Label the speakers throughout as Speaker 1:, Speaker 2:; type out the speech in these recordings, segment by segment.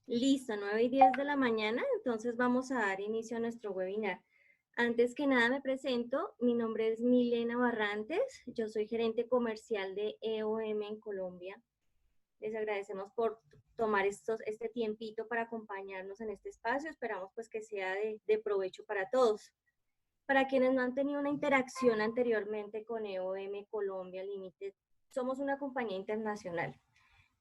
Speaker 1: Listo, 9:10 de la mañana, entonces vamos a dar inicio a nuestro webinar. Antes que nada me presento, mi nombre es Milena Barrantes, yo soy gerente comercial de EOM en Colombia. Les agradecemos por tomar este tiempito para acompañarnos en este espacio, esperamos pues que sea de provecho para todos. Para quienes no han tenido una interacción anteriormente con EOM Colombia Limited, somos una compañía internacional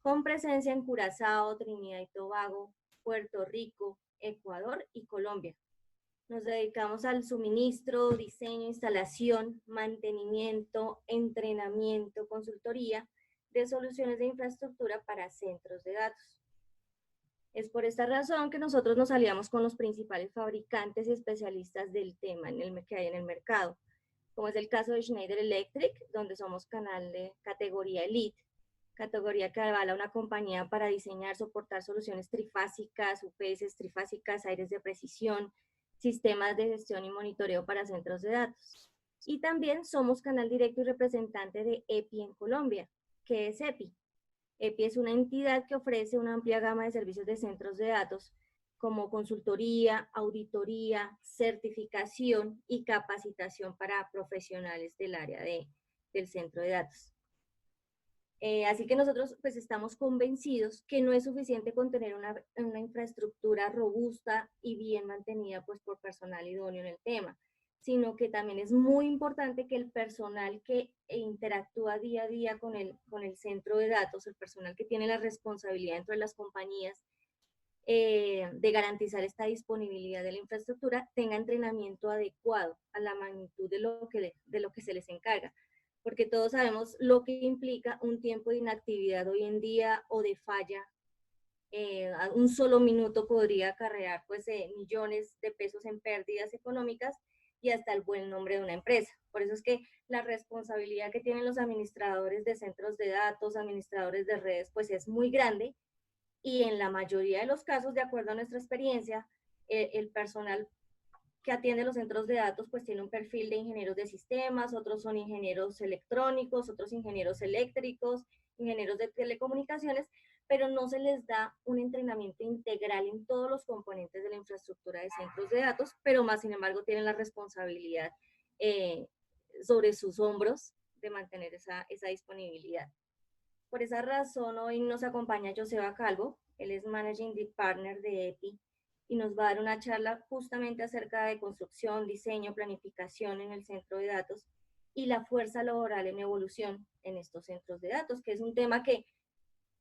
Speaker 1: con presencia en Curazao, Trinidad y Tobago, Puerto Rico, Ecuador y Colombia. Nos dedicamos al suministro, diseño, instalación, mantenimiento, entrenamiento, consultoría de soluciones de infraestructura para centros de datos. Es por esta razón que nosotros nos aliamos con los principales fabricantes y especialistas del tema que hay en el mercado, como es el caso de Schneider Electric, donde somos canal de categoría Elite, categoría que avala una compañía para diseñar, soportar soluciones trifásicas, UPS trifásicas, aires de precisión, sistemas de gestión y monitoreo para centros de datos. Y también somos canal directo y representante de EPI en Colombia. ¿Qué es EPI? EPI es una entidad que ofrece una amplia gama de servicios de centros de datos, como consultoría, auditoría, certificación y capacitación para profesionales del área del centro de datos. Así que nosotros pues estamos convencidos que no es suficiente con tener una infraestructura robusta y bien mantenida pues por personal idóneo en el tema, sino que también es muy importante que el personal que interactúa día a día con el centro de datos, el personal que tiene la responsabilidad dentro de las compañías de garantizar esta disponibilidad de la infraestructura, tenga entrenamiento adecuado a la magnitud de lo que se les encarga, porque todos sabemos lo que implica un tiempo de inactividad hoy en día o de falla. Un solo minuto podría acarrear pues millones de pesos en pérdidas económicas y hasta el buen nombre de una empresa. Por eso es que la responsabilidad que tienen los administradores de centros de datos, administradores de redes, pues es muy grande, y en la mayoría de los casos, de acuerdo a nuestra experiencia, el personal que atiende los centros de datos pues tiene un perfil de ingenieros de sistemas, otros son ingenieros electrónicos, otros ingenieros eléctricos, ingenieros de telecomunicaciones, pero no se les da un entrenamiento integral en todos los componentes de la infraestructura de centros de datos, pero más sin embargo tienen la responsabilidad sobre sus hombros de mantener esa disponibilidad. Por esa razón, hoy nos acompaña Joseba Calvo, él es Managing Partner de EPI y nos va a dar una charla justamente acerca de construcción, diseño, planificación en el centro de datos y la fuerza laboral en evolución en estos centros de datos, que es un tema que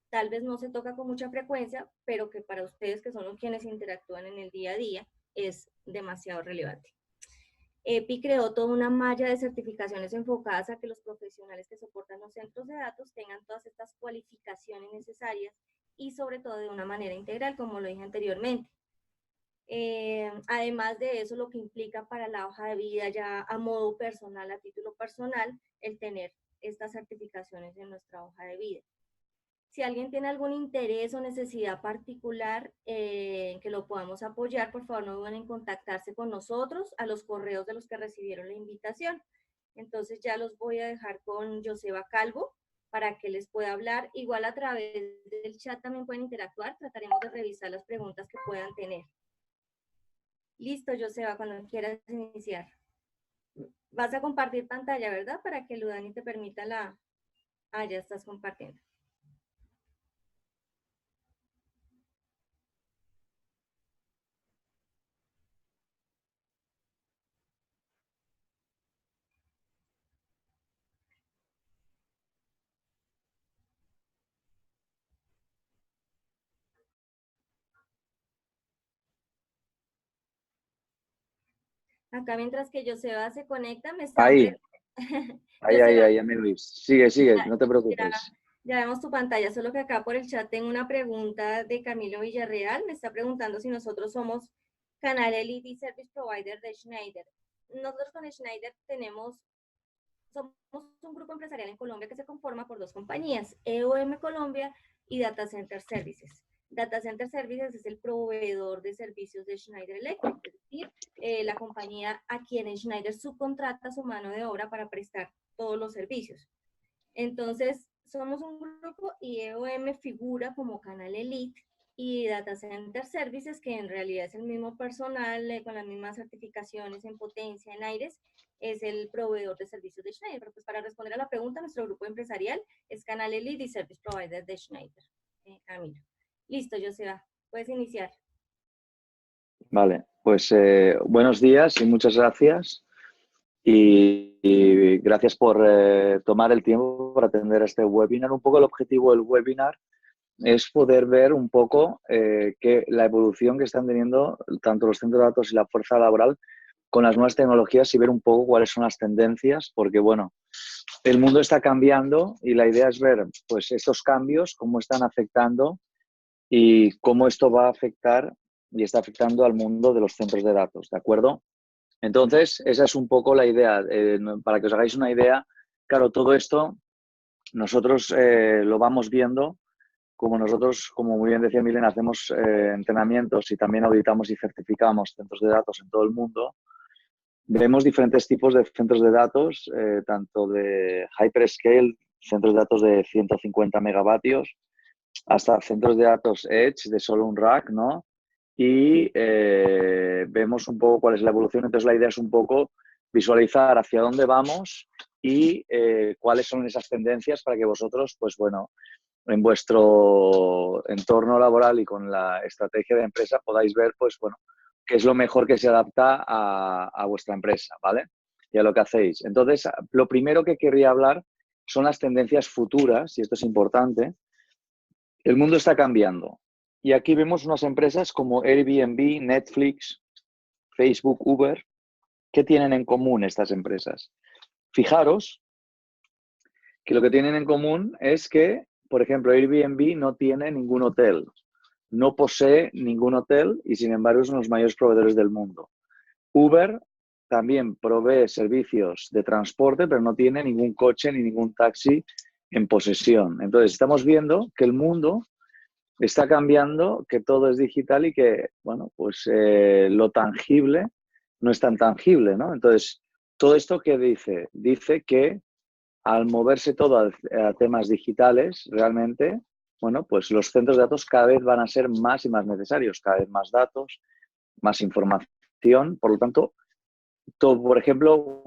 Speaker 1: tal vez no se toca con mucha frecuencia, pero que para ustedes que son los quienes interactúan en el día a día es demasiado relevante. EPI creó toda una malla de certificaciones enfocadas a que los profesionales que soportan los centros de datos tengan todas estas cualificaciones necesarias y sobre todo de una manera integral, como lo dije anteriormente. Además de eso, lo que implica para la hoja de vida ya a modo personal, a título personal, el tener estas certificaciones en nuestra hoja de vida. Si alguien tiene algún interés o necesidad particular que lo podamos apoyar, por favor no duden en contactarse con nosotros a los correos de los que recibieron la invitación. Entonces ya los voy a dejar con Joseba Calvo para que les pueda hablar. Igual a través del chat también pueden interactuar, trataremos de revisar las preguntas que puedan tener. Listo, Joseba, cuando quieras iniciar. Vas a compartir pantalla, ¿verdad? Para que Ludani te permita la... Ah, ya estás compartiendo. Acá mientras que Joseba se conecta, me están...
Speaker 2: Ahí,
Speaker 1: Joseba,
Speaker 2: ya me oís. Sigue, no te
Speaker 1: ya,
Speaker 2: preocupes.
Speaker 1: ya vemos tu pantalla, solo que acá por el chat tengo una pregunta de Camilo Villarreal, me está preguntando si nosotros somos Canal Elite y Service Provider de Schneider. Nosotros con Schneider somos un grupo empresarial en Colombia que se conforma por dos compañías, EOM Colombia y Data Center Services. Data Center Services es el proveedor de servicios de Schneider Electric, es decir, la compañía a quien Schneider subcontrata su mano de obra para prestar todos los servicios. Entonces, somos un grupo y EOM figura como canal Elite y Data Center Services, que en realidad es el mismo personal con las mismas certificaciones en potencia, en aires, es el proveedor de servicios de Schneider. Pero pues para responder a la pregunta, nuestro grupo empresarial es Canal Elite y Service Provider de Schneider. Camilo. Listo, Joseba, puedes iniciar.
Speaker 2: Vale, pues buenos días y muchas gracias. Y gracias por tomar el tiempo para atender este webinar. Un poco el objetivo del webinar es poder ver un poco que la evolución que están teniendo tanto los centros de datos y la fuerza laboral con las nuevas tecnologías y ver un poco cuáles son las tendencias, porque bueno, el mundo está cambiando y la idea es ver pues estos cambios, cómo están afectando y cómo esto va a afectar y está afectando al mundo de los centros de datos, ¿de acuerdo? Entonces, esa es un poco la idea. Para que os hagáis una idea, claro, todo esto nosotros lo vamos viendo, como nosotros, como muy bien decía Milen, hacemos entrenamientos y también auditamos y certificamos centros de datos en todo el mundo. Vemos diferentes tipos de centros de datos, tanto de hyperscale, centros de datos de 150 megavatios, hasta centros de datos Edge de solo un rack, ¿no? Y vemos un poco cuál es la evolución. Entonces, la idea es un poco visualizar hacia dónde vamos y cuáles son esas tendencias para que vosotros, pues bueno, en vuestro entorno laboral y con la estrategia de empresa podáis ver, pues bueno, qué es lo mejor que se adapta a vuestra empresa, ¿vale? Y a lo que hacéis. Entonces, lo primero que querría hablar son las tendencias futuras, y esto es importante. El mundo está cambiando. Y aquí vemos unas empresas como Airbnb, Netflix, Facebook, Uber. ¿Qué tienen en común estas empresas? Fijaros que lo que tienen en común es que, por ejemplo, Airbnb no tiene ningún hotel, no posee ningún hotel y, sin embargo, es uno de los mayores proveedores del mundo. Uber también provee servicios de transporte, pero no tiene ningún coche ni ningún taxi en posesión. Entonces, estamos viendo que el mundo está cambiando, que todo es digital y que, bueno, pues lo tangible no es tan tangible, ¿no? Entonces, todo esto que dice, dice que al moverse todo a temas digitales, realmente, bueno, pues los centros de datos cada vez van a ser más y más necesarios, cada vez más datos, más información. Por lo tanto, todo, por ejemplo,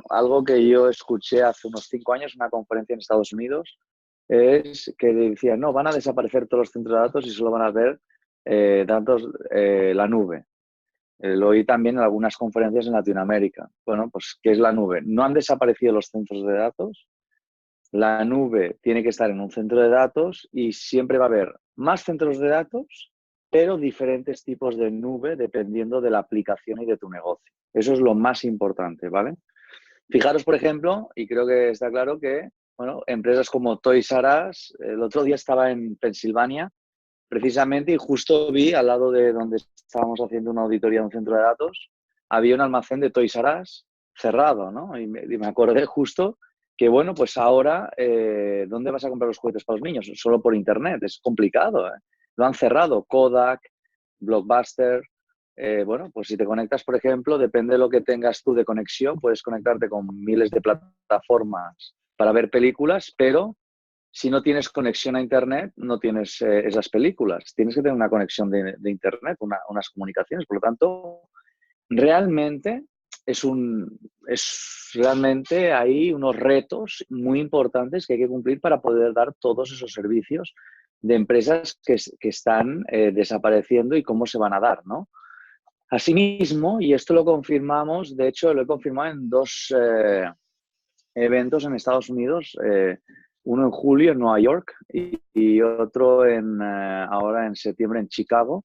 Speaker 2: algo que yo escuché hace unos 5 años en una conferencia en Estados Unidos es que decían, no, van a desaparecer todos los centros de datos y solo van a ver datos, la nube. Lo oí también en algunas conferencias en Latinoamérica. Bueno, pues, ¿qué es la nube? No han desaparecido los centros de datos. La nube tiene que estar en un centro de datos y siempre va a haber más centros de datos, pero diferentes tipos de nube dependiendo de la aplicación y de tu negocio. Eso es lo más importante, ¿vale? Fijaros, por ejemplo, y creo que está claro que, bueno, empresas como Toys R Us, el otro día estaba en Pensilvania, precisamente, y justo vi al lado de donde estábamos haciendo una auditoría de un centro de datos, había un almacén de Toys R Us cerrado, ¿no? Y me acordé justo que, bueno, pues ahora, ¿dónde vas a comprar los juguetes para los niños? Solo por internet, es complicado, ¿eh? Lo han cerrado, Kodak, Blockbuster. Bueno, pues si te conectas, por ejemplo, depende de lo que tengas tú de conexión, puedes conectarte con miles de plataformas para ver películas, pero si no tienes conexión a Internet, no tienes esas películas. Tienes que tener una conexión de Internet, unas comunicaciones. Por lo tanto, realmente realmente hay unos retos muy importantes que hay que cumplir para poder dar todos esos servicios de empresas que están desapareciendo y cómo se van a dar, ¿no? Asimismo, y esto lo confirmamos, de hecho lo he confirmado en 2 eventos en Estados Unidos, uno en julio en Nueva York y otro ahora en septiembre en Chicago,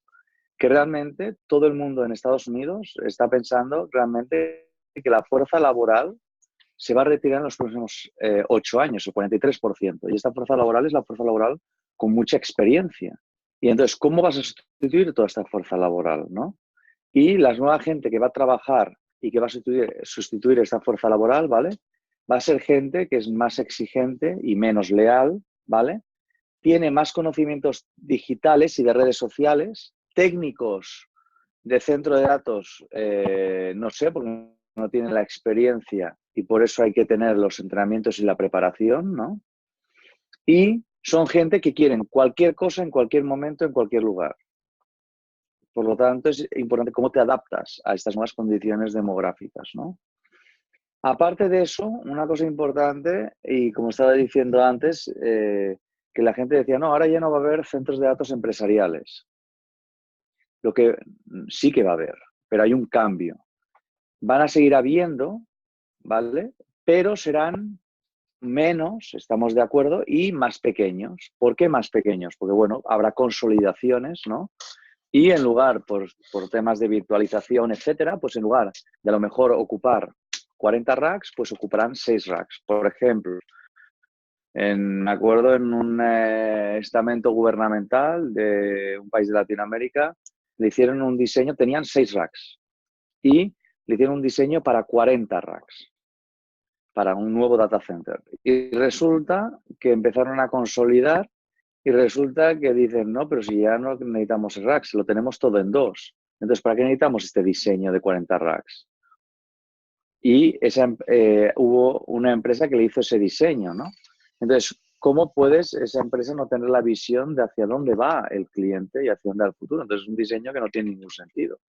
Speaker 2: que realmente todo el mundo en Estados Unidos está pensando realmente que la fuerza laboral se va a retirar en los próximos 8 años, el 43%. Y esta fuerza laboral es la fuerza laboral con mucha experiencia. Y entonces, ¿cómo vas a sustituir toda esta fuerza laboral, no? Y la nueva gente que va a trabajar y que va a sustituir esta fuerza laboral, ¿vale? Va a ser gente que es más exigente y menos leal, ¿vale? Tiene más conocimientos digitales y de redes sociales, técnicos de centro de datos, no sé, porque no tienen la experiencia y por eso hay que tener los entrenamientos y la preparación, ¿no? Y son gente que quieren cualquier cosa en cualquier momento, en cualquier lugar. Por lo tanto, es importante cómo te adaptas a estas nuevas condiciones demográficas, ¿no? Aparte de eso, una cosa importante, y como estaba diciendo antes, que la gente decía, no, ahora ya no va a haber centros de datos empresariales. Lo que sí que va a haber, pero hay un cambio. Van a seguir habiendo, ¿vale? Pero serán menos, estamos de acuerdo, y más pequeños. ¿Por qué más pequeños? Porque, bueno, habrá consolidaciones, ¿no? Y en lugar, por temas de virtualización, etcétera, pues en lugar de a lo mejor ocupar 40 racks, pues ocuparán 6 racks. Por ejemplo, me acuerdo en un estamento gubernamental de un país de Latinoamérica, le hicieron un diseño, tenían 6 racks y le hicieron un diseño para 40 racks, para un nuevo data center. Y resulta que empezaron a consolidar y resulta que dicen, no, pero si ya no necesitamos racks, lo tenemos todo en 2. Entonces, ¿para qué necesitamos este diseño de 40 racks? Y hubo una empresa que le hizo ese diseño, ¿no? Entonces, ¿cómo puedes esa empresa no tener la visión de hacia dónde va el cliente y hacia dónde va el futuro? Entonces, es un diseño que no tiene ningún sentido.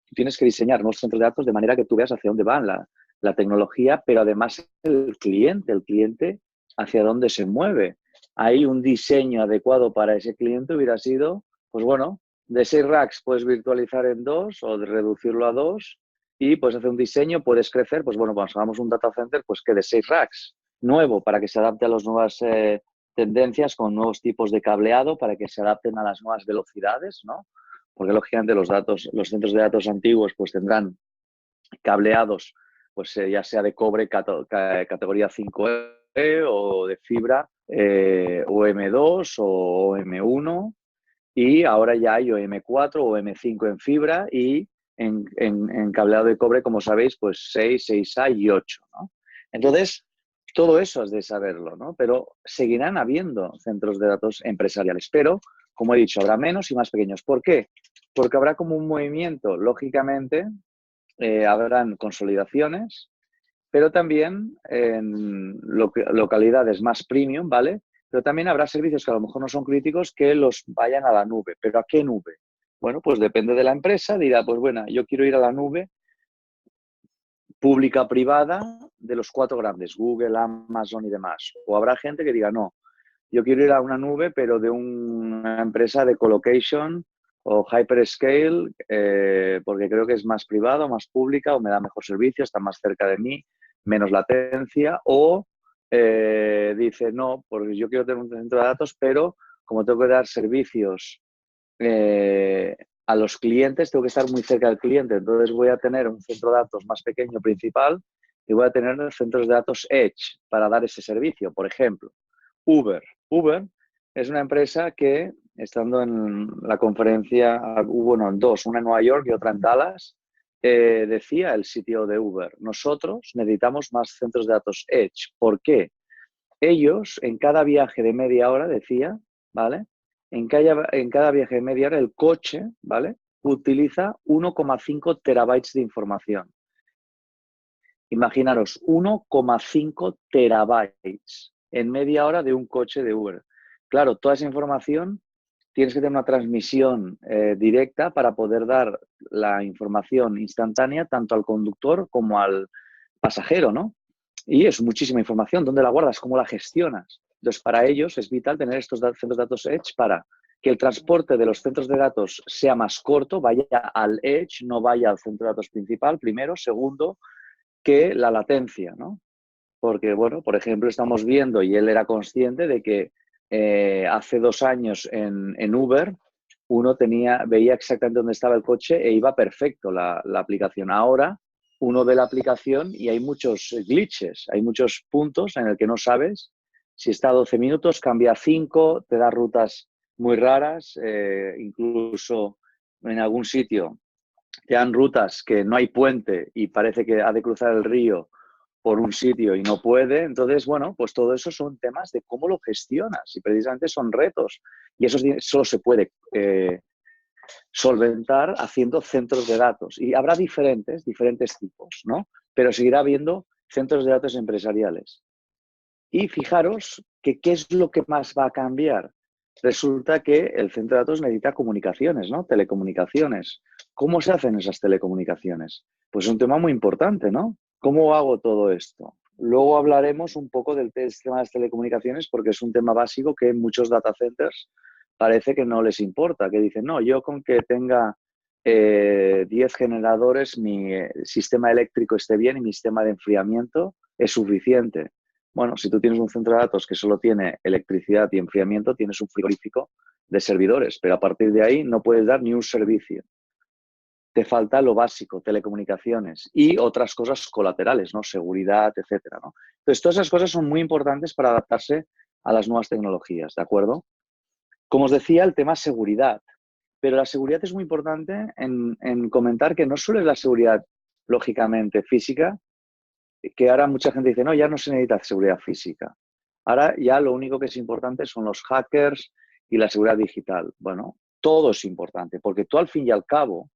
Speaker 2: Tú tienes que diseñar nuevos centros de datos de manera que tú veas hacia dónde va la tecnología, pero además el cliente hacia dónde se mueve. Hay un diseño adecuado para ese cliente hubiera sido, pues bueno, de 6 racks puedes virtualizar en 2 o de reducirlo a 2 y puedes hacer un diseño, puedes crecer, pues bueno, cuando hagamos un data center, pues que de 6 racks, nuevo, para que se adapte a las nuevas tendencias con nuevos tipos de cableado, para que se adapten a las nuevas velocidades, ¿no? Porque lógicamente los centros de datos antiguos pues tendrán cableados, pues ya sea de cobre categoría 5E o de fibra OM2 o OM1 y ahora ya hay OM4 o OM5 en fibra y en cableado de cobre, como sabéis, pues 6, 6A y 8, ¿no? Entonces, todo eso has de saberlo, ¿no? Pero seguirán habiendo centros de datos empresariales, pero, como he dicho, habrá menos y más pequeños. ¿Por qué? Porque habrá como un movimiento, lógicamente, habrán consolidaciones, pero también en localidades más premium, ¿vale? Pero también habrá servicios que a lo mejor no son críticos que los vayan a la nube. ¿Pero a qué nube? Bueno, pues depende de la empresa, dirá, pues bueno, yo quiero ir a la nube pública, privada, de los 4 grandes, Google, Amazon y demás. O habrá gente que diga, no, yo quiero ir a una nube, pero de una empresa de colocation o hyperscale, porque creo que es más privado, más pública, o me da mejor servicio, está más cerca de mí, menos latencia, o dice, no, porque yo quiero tener un centro de datos, pero como tengo que dar servicios a los clientes, tengo que estar muy cerca del cliente, entonces voy a tener un centro de datos más pequeño principal y voy a tener centros de datos Edge para dar ese servicio. Por ejemplo, Uber. Uber es una empresa que, estando en la conferencia, bueno, en 2, una en Nueva York y otra en Dallas, decía el CTO de Uber, nosotros necesitamos más centros de datos Edge. ¿Por qué? Ellos, en cada viaje de media hora, decía, ¿vale? En cada viaje de media hora, el coche, ¿vale? Utiliza 1,5 terabytes de información. Imaginaros, 1,5 terabytes en media hora de un coche de Uber. Claro, toda esa información tienes que tener una transmisión directa para poder dar la información instantánea tanto al conductor como al pasajero, ¿no? Y es muchísima información. ¿Dónde la guardas? ¿Cómo la gestionas? Entonces, para ellos es vital tener estos centros de datos Edge para que el transporte de los centros de datos sea más corto, vaya al Edge, no vaya al centro de datos principal, primero. Segundo, que la latencia, ¿no? Porque, bueno, por ejemplo, estamos viendo, y él era consciente de que hace 2 años en Uber uno veía exactamente dónde estaba el coche e iba perfecto la aplicación. Ahora uno ve la aplicación y hay muchos glitches, hay muchos puntos en el que no sabes si está a 12 minutos, cambia a 5, te da rutas muy raras, incluso en algún sitio te dan rutas que no hay puente y parece que ha de cruzar el río por un sitio y no puede. Entonces, bueno, pues todo eso son temas de cómo lo gestionas y precisamente son retos. Y eso solo se puede solventar haciendo centros de datos. Y habrá diferentes tipos, ¿no? Pero seguirá habiendo centros de datos empresariales. Y fijaros que qué es lo que más va a cambiar. Resulta que el centro de datos necesita comunicaciones, ¿no? Telecomunicaciones. ¿Cómo se hacen esas telecomunicaciones? Pues es un tema muy importante, ¿no? ¿Cómo hago todo esto? Luego hablaremos un poco del tema de las telecomunicaciones porque es un tema básico que en muchos data centers parece que no les importa, que dicen, no, yo con que tenga 10 generadores, mi sistema eléctrico esté bien y mi sistema de enfriamiento es suficiente. Bueno, si tú tienes un centro de datos que solo tiene electricidad y enfriamiento, tienes un frigorífico de servidores, pero a partir de ahí no puedes dar ni un servicio. Te falta lo básico, telecomunicaciones y otras cosas colaterales, ¿no? Seguridad, etcétera, ¿no? Entonces, todas esas cosas son muy importantes para adaptarse a las nuevas tecnologías, ¿de acuerdo? Como os decía, el tema seguridad. Pero la seguridad es muy importante en comentar que no solo es la seguridad, lógicamente, física, que ahora mucha gente dice, no, ya no se necesita seguridad física. Ahora ya lo único que es importante son los hackers y la seguridad digital. Bueno, todo es importante, porque tú al fin y al cabo,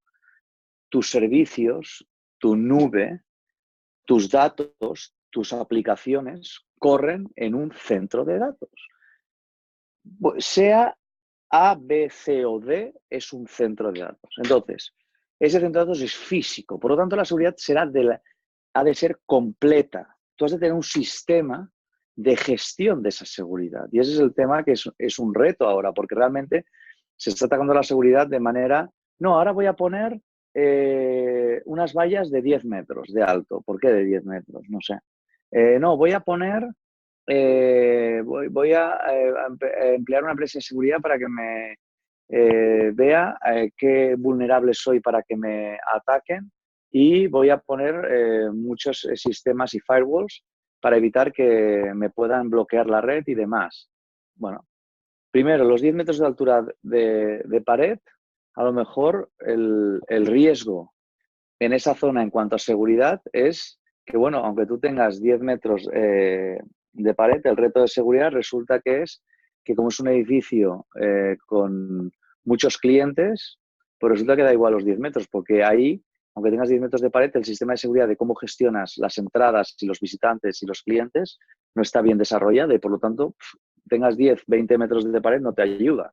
Speaker 2: tus servicios, tu nube, tus datos, tus aplicaciones corren en un centro de datos. Sea A, B, C o D, es un centro de datos. Entonces, ese centro de datos es físico. Por lo tanto, la seguridad ha de ser completa. Tú has de tener un sistema de gestión de esa seguridad. Y ese es el tema que es un reto ahora, porque realmente se está atacando la seguridad de manera... No, ahora voy a poner unas vallas de 10 metros de alto. ¿Por qué de 10 metros? No sé. No, voy a poner... voy a emplear una empresa de seguridad para que me vea qué vulnerable soy para que me ataquen y voy a poner muchos sistemas y firewalls para evitar que me puedan bloquear la red y demás. Bueno, primero, los 10 metros de altura de pared, a lo mejor el riesgo en esa zona en cuanto a seguridad es que, bueno, aunque tú tengas 10 metros de pared, el reto de seguridad resulta que es que como es un edificio con muchos clientes, pues resulta que da igual los 10 metros, porque ahí, aunque tengas 10 metros de pared, el sistema de seguridad de cómo gestionas las entradas y los visitantes y los clientes no está bien desarrollado y por lo tanto tengas 10, 20 metros de pared no te ayuda.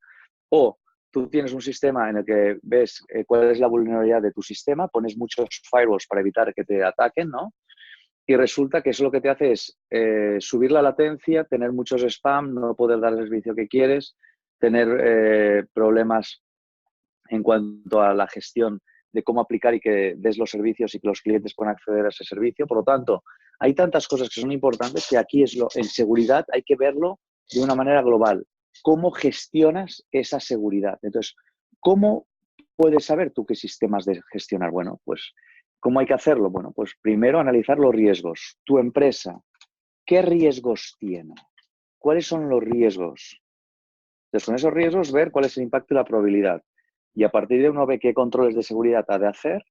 Speaker 2: O tú tienes un sistema en el que ves cuál es la vulnerabilidad de tu sistema, pones muchos firewalls para evitar que te ataquen, ¿no? Y resulta que eso lo que te hace es subir la latencia, tener muchos spam, no poder dar el servicio que quieres, tener problemas en cuanto a la gestión de cómo aplicar y que des los servicios y que los clientes puedan acceder a ese servicio. Por lo tanto, hay tantas cosas que son importantes que aquí en seguridad hay que verlo de una manera global. ¿Cómo gestionas esa seguridad? Entonces, ¿cómo puedes saber tú qué sistemas de gestionar? Bueno, pues, ¿cómo hay que hacerlo? Bueno, pues primero analizar los riesgos. Tu empresa, ¿qué riesgos tiene? ¿Cuáles son los riesgos? Entonces, con esos riesgos, ver cuál es el impacto y la probabilidad. Y a partir de uno ve qué controles de seguridad ha de hacer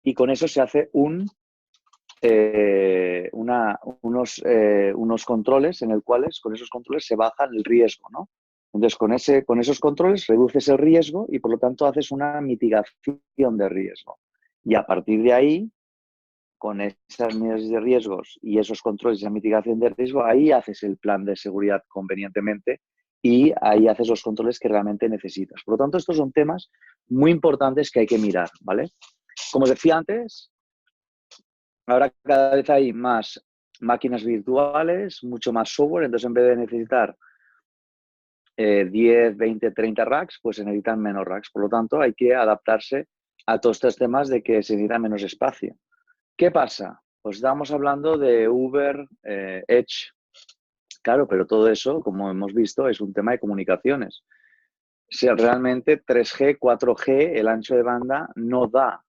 Speaker 2: y con eso se hace unos controles en el cuales con esos controles se baja el riesgo, ¿no? Entonces, con esos controles reduces el riesgo y por lo tanto haces una mitigación de riesgo. Y a partir de ahí, con esas medidas de riesgos y esos controles y esa mitigación de riesgo, ahí haces el plan de seguridad convenientemente y ahí haces los controles que realmente necesitas. Por lo tanto, estos son temas muy importantes que hay que mirar, ¿vale? Como os decía antes, ahora cada vez hay más máquinas virtuales, mucho más software, entonces en vez de necesitar 10, 20, 30 racks, pues se necesitan menos racks. Por lo tanto, hay que adaptarse a todos estos temas de que se necesita menos espacio. ¿Qué pasa? Pues estamos hablando de Uber, Edge. Claro, pero todo eso, como hemos visto, es un tema de comunicaciones. Si realmente 3G, 4G, el ancho de banda no da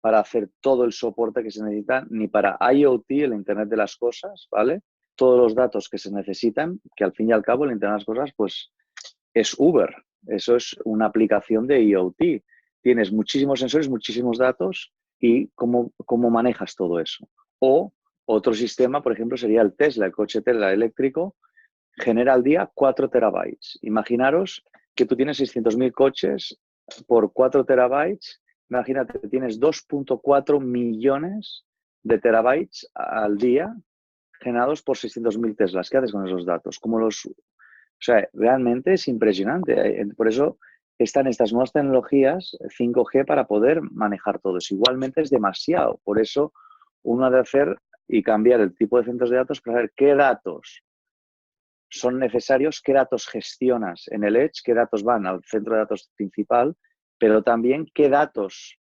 Speaker 2: para hacer todo el soporte que se necesita, ni para IoT, el Internet de las Cosas, ¿vale? Todos los datos que se necesitan, que al fin y al cabo el Internet de las Cosas, pues es Uber. Eso es una aplicación de IoT. Tienes muchísimos sensores, muchísimos datos y cómo manejas todo eso. O otro sistema, por ejemplo, sería el Tesla, el coche Tesla eléctrico, genera al día 4 terabytes. Imaginaros que tú tienes 600.000 coches por 4 terabytes. Imagínate, tienes 2.4 millones de terabytes al día generados por 600.000 Teslas. ¿Qué haces con esos datos? O sea, realmente es impresionante. Por eso están estas nuevas tecnologías 5G para poder manejar todo eso. Igualmente es demasiado. Por eso uno ha de hacer y cambiar el tipo de centros de datos para ver qué datos son necesarios, qué datos gestionas en el Edge, qué datos van al centro de datos principal, pero también qué datos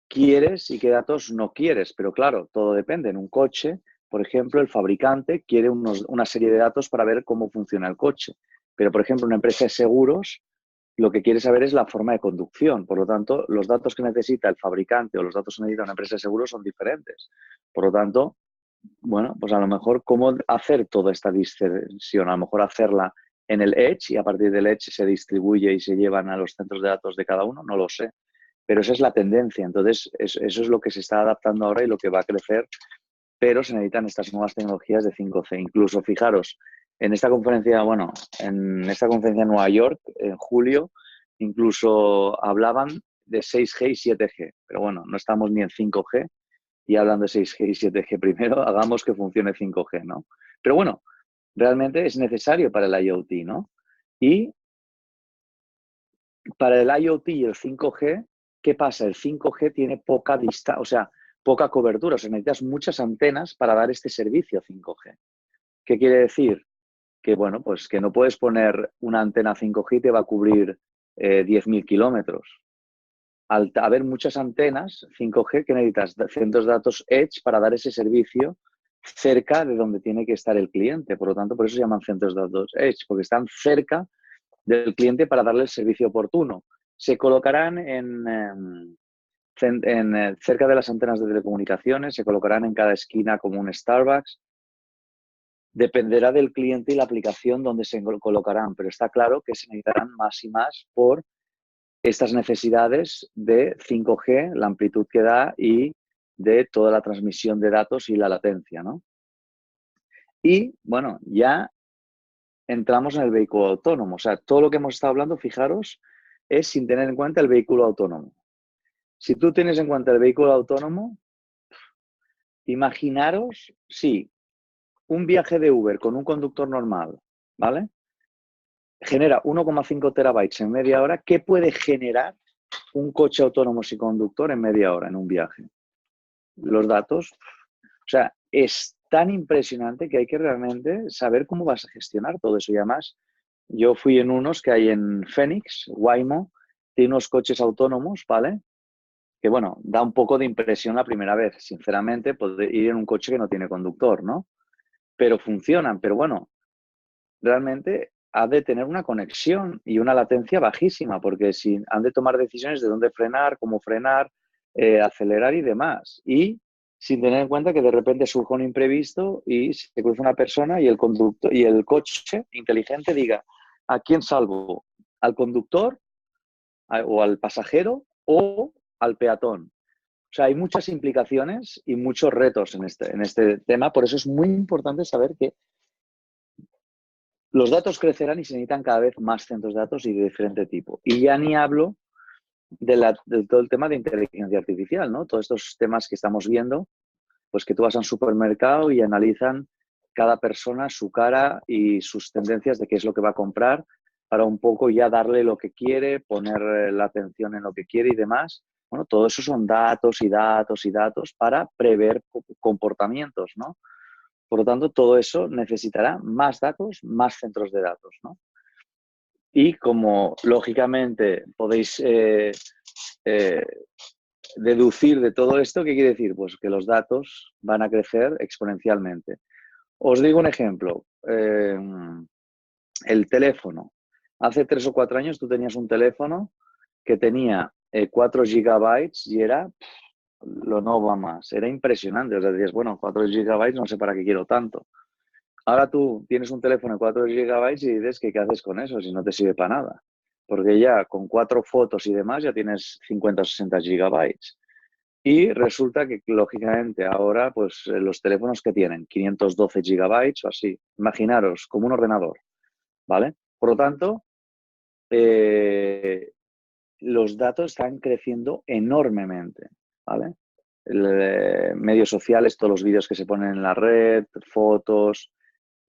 Speaker 2: quieres y qué datos no quieres. Pero claro, todo depende. En un coche, por ejemplo, el fabricante quiere una serie de datos para ver cómo funciona el coche. Pero, por ejemplo, una empresa de seguros lo que quiere saber es la forma de conducción. Por lo tanto, los datos que necesita el fabricante o los datos que necesita una empresa de seguros son diferentes. Por lo tanto, bueno, pues a lo mejor cómo hacer toda esta dispersión, a lo mejor hacerla en el Edge y a partir del Edge se distribuye y se llevan a los centros de datos de cada uno, no lo sé. Pero esa es la tendencia. Entonces, eso es lo que se está adaptando ahora y lo que va a crecer, pero se necesitan estas nuevas tecnologías de 5G. Incluso, fijaros, en esta conferencia en Nueva York, en julio, incluso hablaban de 6G y 7G. Pero bueno, no estamos ni en 5G y hablando de 6G y 7G primero, hagamos que funcione 5G, ¿no? Pero bueno, realmente es necesario para el IoT, ¿no? Y para el IoT y el 5G, ¿qué pasa? El 5G tiene poca distancia, o sea, poca cobertura. O sea, necesitas muchas antenas para dar este servicio 5G. ¿Qué quiere decir? Que, bueno, pues que no puedes poner una antena 5G y te va a cubrir 10.000 kilómetros. Al haber muchas antenas 5G, que necesitas centros de datos Edge para dar ese servicio cerca de donde tiene que estar el cliente. Por lo tanto, por eso se llaman centros de datos Edge, porque están cerca del cliente para darle el servicio oportuno. Se colocarán cerca de las antenas de telecomunicaciones, se colocarán en cada esquina como un Starbucks. Dependerá del cliente y la aplicación donde se colocarán, pero está claro que se necesitarán más y más por estas necesidades de 5G, la amplitud que da y de toda la transmisión de datos y la latencia, ¿no? Y, bueno, ya entramos en el vehículo autónomo. O sea, todo lo que hemos estado hablando, fijaros, es sin tener en cuenta el vehículo autónomo. Si tú tienes en cuenta el vehículo autónomo, imaginaros, sí, un viaje de Uber con un conductor normal, ¿vale? Genera 1,5 terabytes en media hora. ¿Qué puede generar un coche autónomo sin conductor en media hora en un viaje? Los datos. O sea, es tan impresionante que hay que realmente saber cómo vas a gestionar todo eso. Y además, yo fui en unos que hay en Phoenix, Waymo, tiene unos coches autónomos, ¿vale? Que, bueno, da un poco de impresión la primera vez, sinceramente, poder ir en un coche que no tiene conductor, ¿no? Pero funcionan, pero bueno, realmente ha de tener una conexión y una latencia bajísima, porque si han de tomar decisiones de dónde frenar, cómo frenar, acelerar y demás. Y sin tener en cuenta que de repente surja un imprevisto y se cruza una persona y el conductor y el coche inteligente diga, ¿a quién salvo? ¿Al conductor o al pasajero o al peatón? O sea, hay muchas implicaciones y muchos retos en este tema. Por eso es muy importante saber que los datos crecerán y se necesitan cada vez más centros de datos y de diferente tipo. Y ya ni hablo de todo el tema de inteligencia artificial, ¿no? Todos estos temas que estamos viendo, pues que tú vas a un supermercado y analizan cada persona su cara y sus tendencias de qué es lo que va a comprar para un poco ya darle lo que quiere, poner la atención en lo que quiere y demás. Bueno, todo eso son datos y datos y datos para prever comportamientos, ¿no? Por lo tanto, todo eso necesitará más datos, más centros de datos, ¿no? Y como lógicamente podéis eh, deducir de todo esto, ¿qué quiere decir? Pues que los datos van a crecer exponencialmente. Os digo un ejemplo. El teléfono. Hace 3 o 4 años tú tenías un teléfono que tenía 4 gigabytes y era lo no va más. Era impresionante. O sea, decías, bueno, 4 gigabytes no sé para qué quiero tanto. Ahora tú tienes un teléfono de 4 gigabytes y dices que qué haces con eso si no te sirve para nada. Porque ya con 4 fotos y demás ya tienes 50 o 60 gigabytes. Y resulta que, lógicamente, ahora pues los teléfonos que tienen 512 gigabytes o así, imaginaros, como un ordenador, ¿vale? Por lo tanto, los datos están creciendo enormemente, ¿vale? medios sociales, todos los vídeos que se ponen en la red, fotos,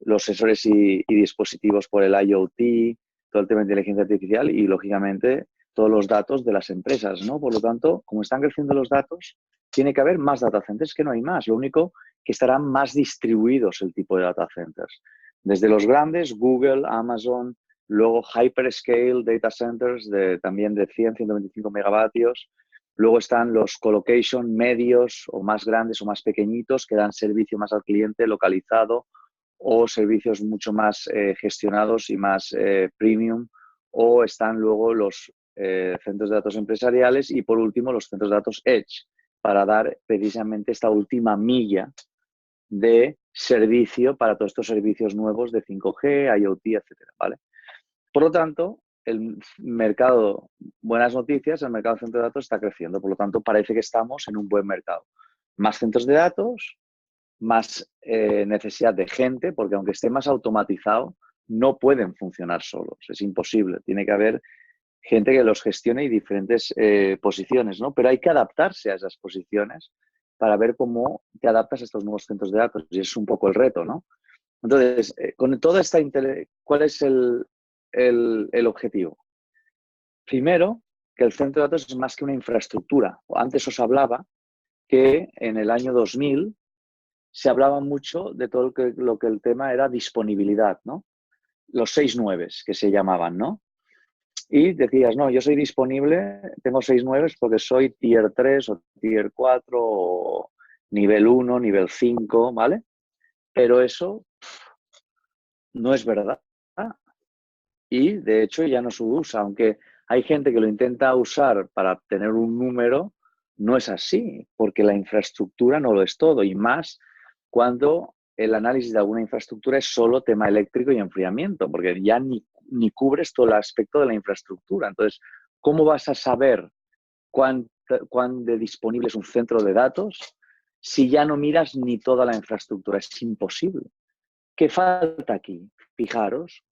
Speaker 2: los sensores y dispositivos por el IoT, todo el tema de inteligencia artificial y, lógicamente, todos los datos de las empresas, ¿no? Por lo tanto, como están creciendo los datos, tiene que haber más data centers, que no hay más. Lo único que estarán más distribuidos el tipo de data centers. Desde los grandes, Google, Amazon, luego hyperscale data centers también de 100, 125 megavatios. Luego están los colocation medios o más grandes o más pequeñitos que dan servicio más al cliente localizado o servicios mucho más gestionados y más premium. O están luego los centros de datos empresariales y, por último, los centros de datos Edge, para dar precisamente esta última milla de servicio para todos estos servicios nuevos de 5G, IoT, etcétera, ¿vale? Por lo tanto, el mercado, buenas noticias, el mercado de centros de datos está creciendo. Por lo tanto, parece que estamos en un buen mercado. Más centros de datos, más necesidad de gente, porque aunque esté más automatizado, no pueden funcionar solos. Es imposible. Tiene que haber gente que los gestione y diferentes posiciones, ¿no? Pero hay que adaptarse a esas posiciones para ver cómo te adaptas a estos nuevos centros de datos. Y es un poco el reto, ¿no? Entonces, con toda esta ¿cuál es el objetivo? Primero, que el centro de datos es más que una infraestructura. Antes os hablaba que en el año 2000 se hablaba mucho de todo lo que el tema era disponibilidad, ¿no? Los 6 nueves que se llamaban, ¿no? Y decías, no, yo soy disponible, tengo 6 nueves porque soy tier 3 o tier 4 o nivel 1, nivel 5, ¿vale? Pero eso no es verdad. Y, de hecho, ya no se usa. Aunque hay gente que lo intenta usar para tener un número, no es así, porque la infraestructura no lo es todo. Y más cuando el análisis de alguna infraestructura es solo tema eléctrico y enfriamiento, porque ya ni cubres todo el aspecto de la infraestructura. Entonces, ¿cómo vas a saber cuán de disponible es un centro de datos si ya no miras ni toda la infraestructura? Es imposible. ¿Qué falta aquí? Fijaros,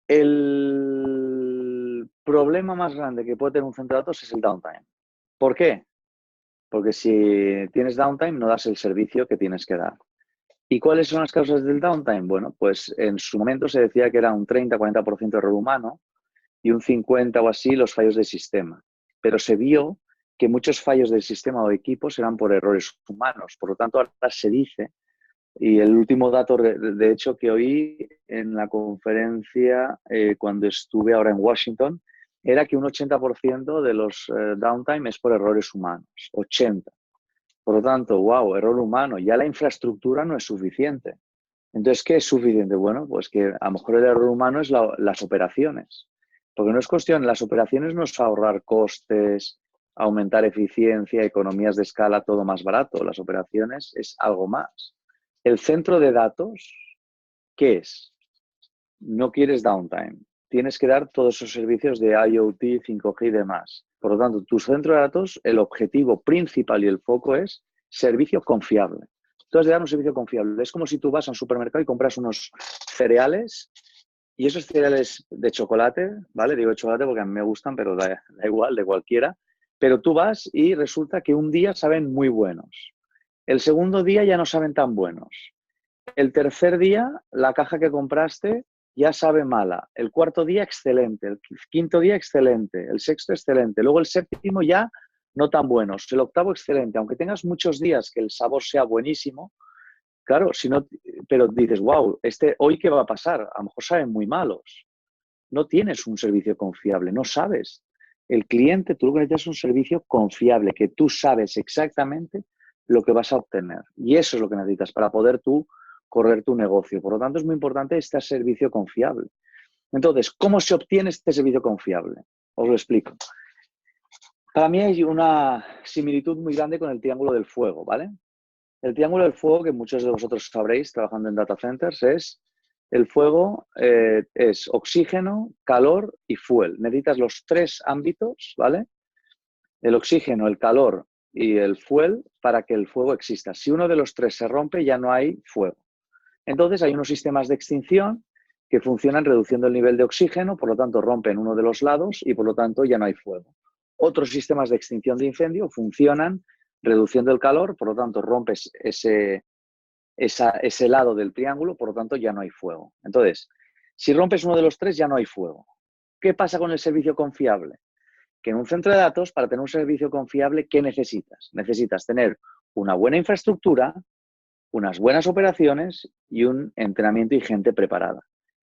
Speaker 2: el problema más grande que puede tener un centro de datos es el downtime. ¿Por qué? Porque si tienes downtime no das el servicio que tienes que dar. ¿Y cuáles son las causas del downtime? Bueno, pues en su momento se decía que era un 30-40% error humano y un 50% o así los fallos del sistema. Pero se vio que muchos fallos del sistema o equipos eran por errores humanos. Por lo tanto, ahora se dice, y el último dato, de hecho, que oí en la conferencia cuando estuve ahora en Washington, era que un 80% de los downtime es por errores humanos. 80%. Por lo tanto, wow, error humano. Ya la infraestructura no es suficiente. Entonces, ¿qué es suficiente? Bueno, pues que a lo mejor el error humano es las operaciones. Porque no es cuestión, las operaciones no es ahorrar costes, aumentar eficiencia, economías de escala, todo más barato. Las operaciones es algo más. El centro de datos, ¿qué es? No quieres downtime. Tienes que dar todos esos servicios de IoT, 5G y demás. Por lo tanto, tu centro de datos, el objetivo principal y el foco es servicio confiable. Tú has de dar un servicio confiable. Es como si tú vas a un supermercado y compras unos cereales y esos cereales de chocolate, ¿vale? Digo de chocolate porque a mí me gustan, pero da igual, de cualquiera. Pero tú vas y resulta que un día saben muy buenos. El segundo día ya no saben tan buenos. El tercer día, la caja que compraste ya sabe mala. El cuarto día, excelente. El quinto día, excelente. El sexto, excelente. Luego el séptimo ya no tan buenos. El octavo, excelente. Aunque tengas muchos días que el sabor sea buenísimo, claro, si no, pero dices, wow, hoy qué va a pasar. A lo mejor saben muy malos. No tienes un servicio confiable, no sabes. El cliente, tú lo que necesitas es un servicio confiable, que tú sabes exactamente lo que vas a obtener. Y eso es lo que necesitas para poder tú correr tu negocio. Por lo tanto, es muy importante este servicio confiable. Entonces, ¿cómo se obtiene este servicio confiable? Os lo explico. Para mí hay una similitud muy grande con el triángulo del fuego, ¿vale? El triángulo del fuego, que muchos de vosotros sabréis trabajando en data centers, es el fuego es oxígeno, calor y fuel. Necesitas los 3 ámbitos, ¿vale? El oxígeno, el calor y el fuel para que el fuego exista. Si uno de los 3 se rompe, ya no hay fuego. Entonces hay unos sistemas de extinción que funcionan reduciendo el nivel de oxígeno, por lo tanto rompen uno de los lados y por lo tanto ya no hay fuego. Otros sistemas de extinción de incendio funcionan reduciendo el calor, por lo tanto rompes ese lado del triángulo, por lo tanto ya no hay fuego. Entonces, si rompes uno de los tres, ya no hay fuego. ¿Qué pasa con el servicio confiable? Que en un centro de datos, para tener un servicio confiable, ¿qué necesitas? Necesitas tener una buena infraestructura, unas buenas operaciones y un entrenamiento y gente preparada.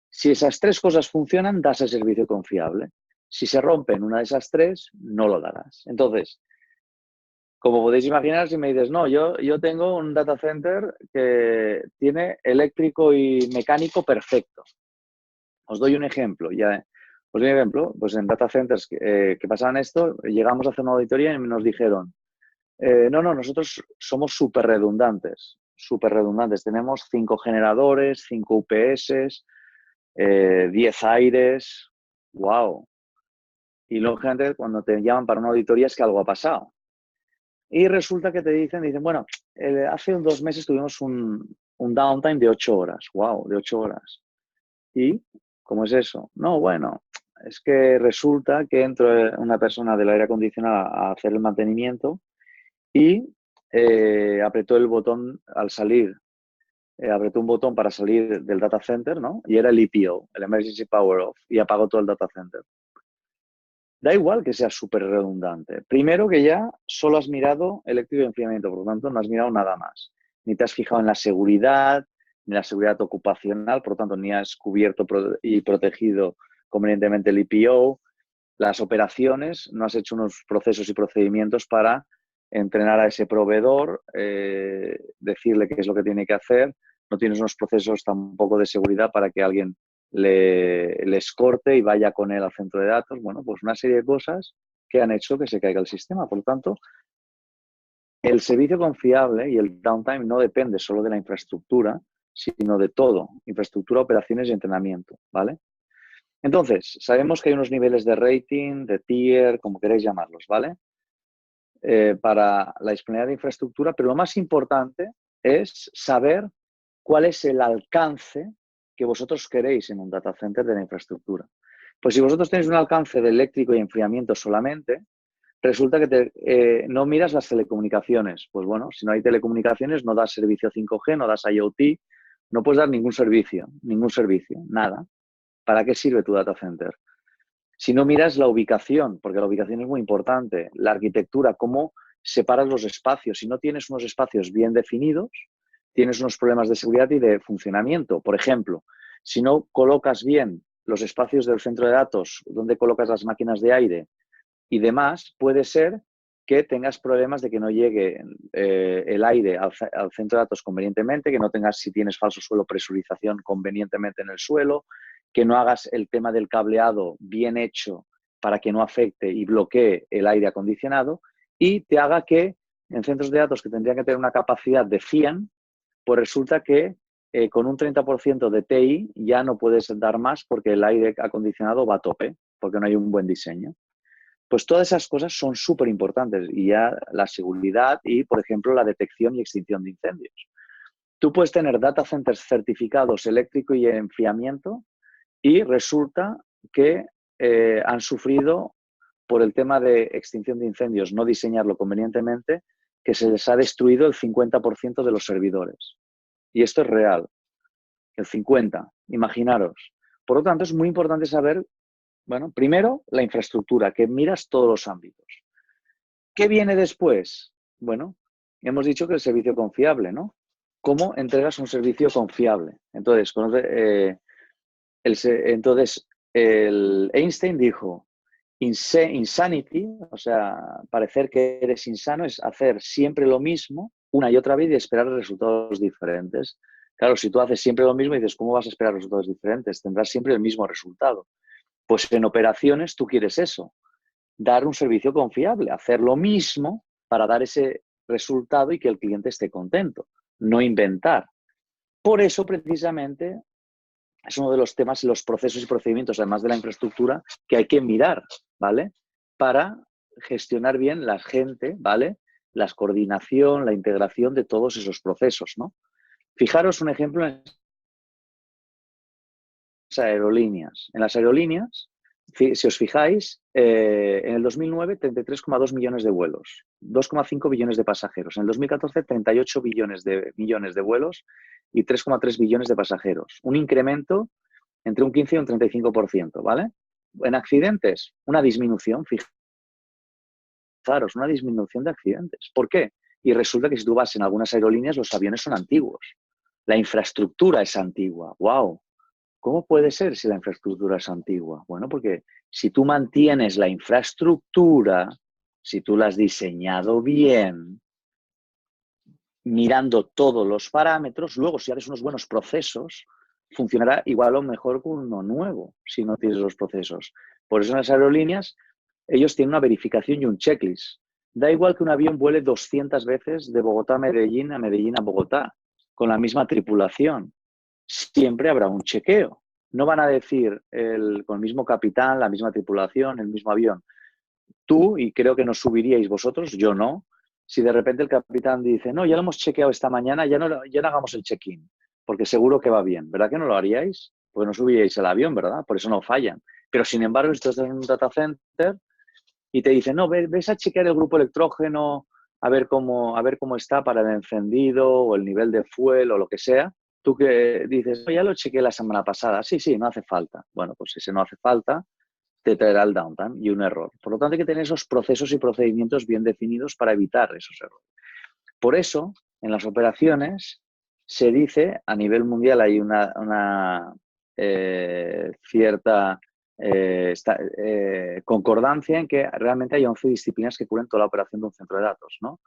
Speaker 2: Si esas tres cosas funcionan, das el servicio confiable. Si se rompen una de esas tres, no lo darás. Entonces, como podéis imaginar, si me dices, no, yo tengo un data center que tiene eléctrico y mecánico perfecto. Os doy un ejemplo. Pues en data centers que pasaban esto, llegamos a hacer una auditoría y nos dijeron, no, nosotros somos súper redundantes. Tenemos 5 generadores, 5 UPS, 10 aires. ¡Wow! Y lógicamente cuando te llaman para una auditoría es que algo ha pasado. Y resulta que dicen, bueno, hace 2 meses tuvimos un downtime de 8 horas. ¡Wow! De 8 horas. ¿Y cómo es eso? No, bueno, es que resulta que entra una persona del aire acondicionado a hacer el mantenimiento y apretó el botón al salir. Apretó un botón para salir del data center, ¿no? Y era el EPO, el Emergency Power Off, y apagó todo el data center. Da igual que sea súper redundante. Primero que ya solo has mirado eléctrico y enfriamiento, por lo tanto no has mirado nada más. Ni te has fijado en la seguridad, ni la seguridad ocupacional, por lo tanto ni has cubierto y protegido convenientemente el EPO. Las operaciones, no has hecho unos procesos y procedimientos para entrenar a ese proveedor, decirle qué es lo que tiene que hacer. No tienes unos procesos tampoco de seguridad para que alguien le escorte y vaya con él al centro de datos. Bueno, pues una serie de cosas que han hecho que se caiga el sistema. Por lo tanto, el servicio confiable y el downtime no depende solo de la infraestructura, sino de todo, infraestructura, operaciones y entrenamiento, ¿vale? Entonces, sabemos que hay unos niveles de rating, de tier, como queréis llamarlos, ¿vale? Para la disponibilidad de infraestructura, pero lo más importante es saber cuál es el alcance que vosotros queréis en un data center de la infraestructura. Pues si vosotros tenéis un alcance de eléctrico y enfriamiento solamente, resulta que no miras las telecomunicaciones. Pues bueno, si no hay telecomunicaciones, no das servicio 5G, no das IoT, no puedes dar ningún servicio, nada. ¿Para qué sirve tu data center? Si no miras la ubicación, porque la ubicación es muy importante, la arquitectura, cómo separas los espacios. Si no tienes unos espacios bien definidos, tienes unos problemas de seguridad y de funcionamiento. Por ejemplo, si no colocas bien los espacios del centro de datos, donde colocas las máquinas de aire y demás, puede ser que tengas problemas de que no llegue el aire al centro de datos convenientemente, que no tengas, si tienes falso suelo, presurización convenientemente en el suelo, que no hagas el tema del cableado bien hecho para que no afecte y bloquee el aire acondicionado y te haga que en centros de datos que tendrían que tener una capacidad de 100, pues resulta que con un 30% de TI ya no puedes dar más porque el aire acondicionado va a tope, porque no hay un buen diseño. Pues todas esas cosas son súper importantes y ya la seguridad y, por ejemplo, la detección y extinción de incendios. Tú puedes tener data centers certificados eléctrico y enfriamiento y resulta que han sufrido por el tema de extinción de incendios, no diseñarlo convenientemente, que se les ha destruido el 50% de los servidores. Y esto es real, el 50%, imaginaros. Por lo tanto, es muy importante saber, bueno, primero la infraestructura, que miras todos los ámbitos. ¿Qué viene después? Bueno, hemos dicho que el servicio confiable, ¿no? ¿Cómo entregas un servicio confiable? Entonces, el Einstein dijo, insanity, o sea, parecer que eres insano, es hacer siempre lo mismo una y otra vez y esperar resultados diferentes. Claro, si tú haces siempre lo mismo y dices, ¿cómo vas a esperar resultados diferentes? Tendrás siempre el mismo resultado. Pues en operaciones tú quieres eso, dar un servicio confiable, hacer lo mismo para dar ese resultado y que el cliente esté contento, no inventar. Por eso, precisamente, es uno de los temas, los procesos y procedimientos, además de la infraestructura, que hay que mirar, ¿vale? Para gestionar bien la gente, ¿vale? La coordinación, la integración de todos esos procesos, ¿no? Fijaros un ejemplo en las aerolíneas. En las aerolíneas, Si os fijáis, en el 2009, 33,2 millones de vuelos, 2,5 billones de pasajeros. En el 2014, 38 millones de vuelos y 3,3 billones de pasajeros. Un incremento entre un 15 y un 35%, ¿vale? En accidentes, una disminución, fijaros, una disminución de accidentes. ¿Por qué? Y resulta que si tú vas en algunas aerolíneas, los aviones son antiguos. La infraestructura es antigua. ¡Wow! ¿Cómo puede ser si la infraestructura es antigua? Bueno, porque si tú mantienes la infraestructura, si tú la has diseñado bien, mirando todos los parámetros, luego si haces unos buenos procesos, funcionará igual o mejor que uno nuevo si no tienes los procesos. Por eso en las aerolíneas ellos tienen una verificación y un checklist. Da igual que un avión vuele 200 veces de Bogotá a Medellín a Bogotá, con la misma tripulación. Siempre habrá un chequeo. No van a decir con el mismo capitán, la misma tripulación, el mismo avión. Tú, y creo que no subiríais vosotros, yo no, si de repente el capitán dice, no, ya lo hemos chequeado esta mañana, ya no hagamos el check-in, porque seguro que va bien. ¿Verdad que no lo haríais? Pues no subiríais al avión, ¿verdad? Por eso no fallan. Pero sin embargo, si estás en un data center y te dicen, no, ves a chequear el grupo electrógeno, a ver cómo está para el encendido o el nivel de fuel o lo que sea, tú que dices, ya lo chequeé la semana pasada, sí, no hace falta. Bueno, pues ese no hace falta te traerá el downtime y un error. Por lo tanto, hay que tener esos procesos y procedimientos bien definidos para evitar esos errores. Por eso, en las operaciones, se dice, a nivel mundial hay una cierta concordancia en que realmente hay 11 disciplinas que cubren toda la operación de un centro de datos, ¿no?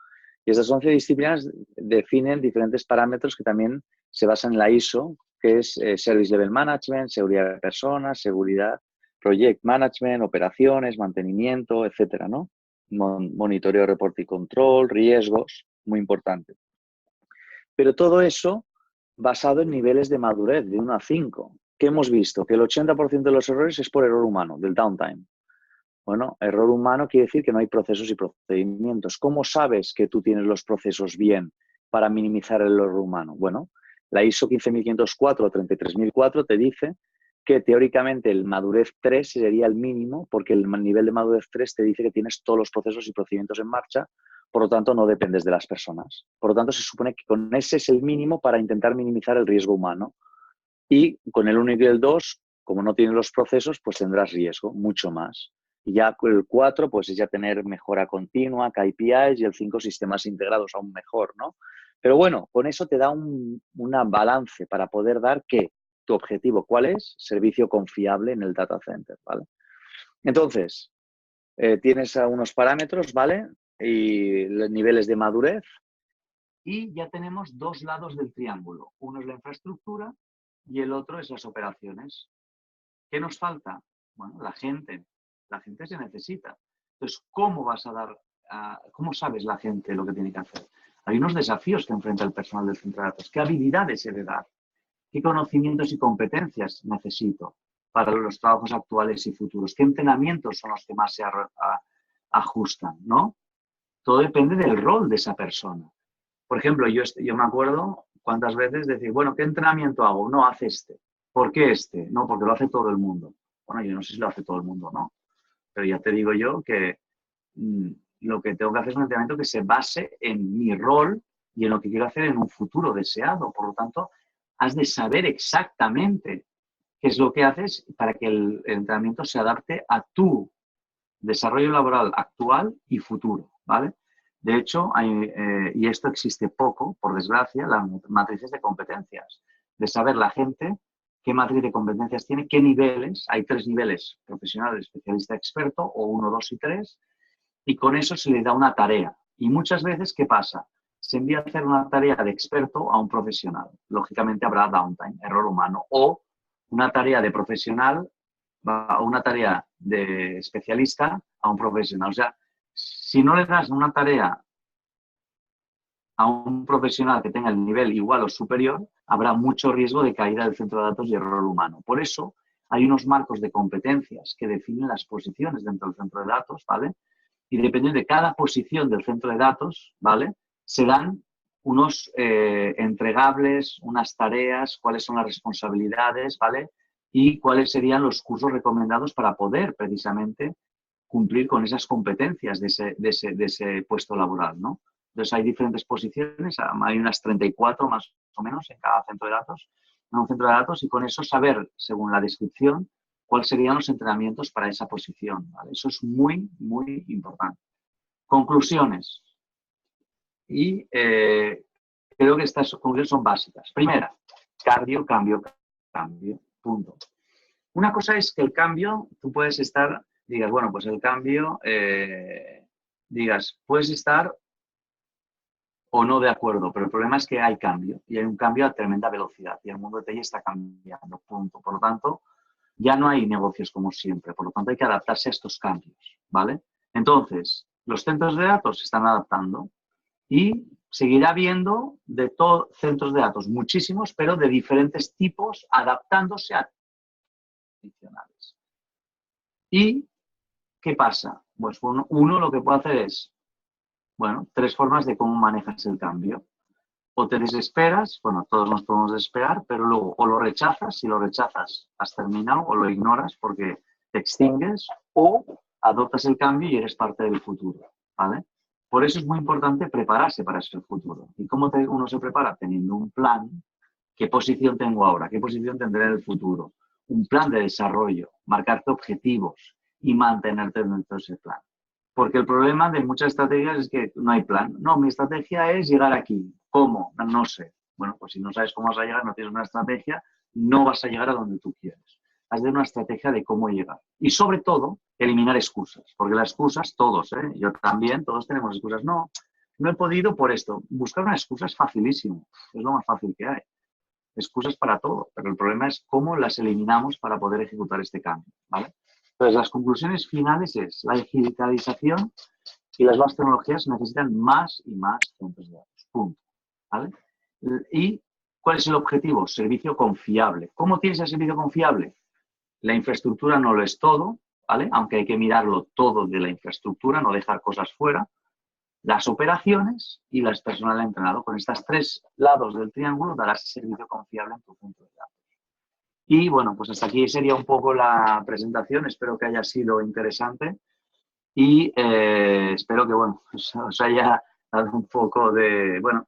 Speaker 2: Y esas 11 disciplinas definen diferentes parámetros que también se basan en la ISO, que es Service Level Management, seguridad de personas, seguridad, Project Management, operaciones, mantenimiento, etcétera, ¿no? Monitoreo, reporte y control, riesgos, muy importante. Pero todo eso basado en niveles de madurez de 1 a 5. ¿Qué hemos visto? Que el 80% de los errores es por error humano, del downtime. Bueno, error humano quiere decir que no hay procesos y procedimientos. ¿Cómo sabes que tú tienes los procesos bien para minimizar el error humano? Bueno, la ISO 15504 o 33004 te dice que teóricamente el madurez 3 sería el mínimo, porque el nivel de madurez 3 te dice que tienes todos los procesos y procedimientos en marcha, por lo tanto no dependes de las personas. Por lo tanto, se supone que con ese es el mínimo para intentar minimizar el riesgo humano. Y con el 1 y el 2, como no tienes los procesos, pues tendrás riesgo, mucho más. Y ya el 4, pues es ya tener mejora continua, KPIs, y el 5, sistemas integrados aún mejor, ¿no? Pero bueno, con eso te da un balance para poder dar que tu objetivo, ¿cuál es? Servicio confiable en el data center, ¿vale? Entonces, tienes unos parámetros, ¿vale? Y los niveles de madurez. Y ya tenemos dos lados del triángulo. Uno es la infraestructura y el otro es las operaciones. ¿Qué nos falta? Bueno, la gente. La gente se necesita. Entonces, ¿cómo vas a dar, cómo sabes la gente lo que tiene que hacer? Hay unos desafíos que enfrenta el personal del centro de datos. ¿Qué habilidades he de dar? ¿Qué conocimientos y competencias necesito para los trabajos actuales y futuros? ¿Qué entrenamientos son los que más se ajustan, ¿no? Todo depende del rol de esa persona. Por ejemplo, yo me acuerdo cuántas veces decir, bueno, ¿qué entrenamiento hago? No, haz este. ¿Por qué este? No, porque lo hace todo el mundo. Bueno, yo no sé si lo hace todo el mundo o no, pero ya te digo yo que lo que tengo que hacer es un entrenamiento que se base en mi rol y en lo que quiero hacer en un futuro deseado. Por lo tanto, has de saber exactamente qué es lo que haces para que el entrenamiento se adapte a tu desarrollo laboral actual y futuro, ¿vale? De hecho, y esto existe poco, por desgracia, las matrices de competencias, de saber la gente qué matriz de competencias tiene, qué niveles, hay 3 niveles, profesional, especialista, experto, o 1, 2 y 3, y con eso se le da una tarea. Y muchas veces, ¿qué pasa? Se envía a hacer una tarea de experto a un profesional. Lógicamente habrá downtime, error humano, o una tarea de profesional o una tarea de especialista a un profesional. O sea, si no le das una tarea a un profesional que tenga el nivel igual o superior, habrá mucho riesgo de caída del centro de datos y error humano. Por eso hay unos marcos de competencias que definen las posiciones dentro del centro de datos, ¿vale? Y dependiendo de cada posición del centro de datos, ¿vale? Se dan unos entregables, unas tareas, cuáles son las responsabilidades, ¿vale? y cuáles serían los cursos recomendados para poder precisamente cumplir con esas competencias de ese puesto laboral, ¿no? Entonces hay diferentes posiciones, hay unas 34 más o menos en cada centro de datos, en un centro de datos, y con eso saber, según la descripción, cuáles serían los entrenamientos para esa posición, ¿vale? Eso es muy, muy importante. Conclusiones. Y creo que estas conclusiones son básicas. Primera, cambio, cambio, cambio, punto. Una cosa es que el cambio, tú puedes estar, digas, bueno, pues el cambio, puedes estar o no de acuerdo, pero el problema es que hay cambio y hay un cambio a tremenda velocidad y el mundo de TI está cambiando, punto. Por lo tanto, ya no hay negocios como siempre, por lo tanto hay que adaptarse a estos cambios, ¿vale? Entonces, los centros de datos se están adaptando y seguirá habiendo de todos centros de datos, muchísimos, pero de diferentes tipos, adaptándose a tradicionales. ¿Y qué pasa? Pues uno lo que puede hacer es, bueno, 3 formas de cómo manejas el cambio. O te desesperas, bueno, todos nos podemos desesperar, pero luego o lo rechazas, si lo rechazas has terminado, o lo ignoras porque te extingues, o adoptas el cambio y eres parte del futuro, ¿vale? Por eso es muy importante prepararse para ese futuro. ¿Y cómo uno se prepara? Teniendo un plan. ¿Qué posición tengo ahora? ¿Qué posición tendré en el futuro? Un plan de desarrollo, marcarte objetivos y mantenerte dentro de ese plan. Porque el problema de muchas estrategias es que no hay plan. No, mi estrategia es llegar aquí. ¿Cómo? No sé. Bueno, pues si no sabes cómo vas a llegar, no tienes una estrategia, no vas a llegar a donde tú quieres. Has de tener una estrategia de cómo llegar. Y sobre todo, eliminar excusas. Porque las excusas, todos, yo también, todos tenemos excusas. No, no he podido por esto. Buscar una excusa es facilísimo. Es lo más fácil que hay. Excusas para todo. Pero el problema es cómo las eliminamos para poder ejecutar este cambio, ¿vale? Entonces, las conclusiones finales es la digitalización y las nuevas tecnologías necesitan más y más centros de datos. Punto. ¿Vale? ¿Y cuál es el objetivo? Servicio confiable. ¿Cómo tienes el servicio confiable? La infraestructura no lo es todo, ¿vale? Aunque hay que mirarlo todo de la infraestructura, no dejar cosas fuera. Las operaciones y las personal entrenado. Con estos 3 lados del triángulo darás servicio confiable en tu punto de datos. Y bueno, pues hasta aquí sería un poco la presentación. Espero que haya sido interesante y espero que, bueno, os haya dado un poco de, bueno,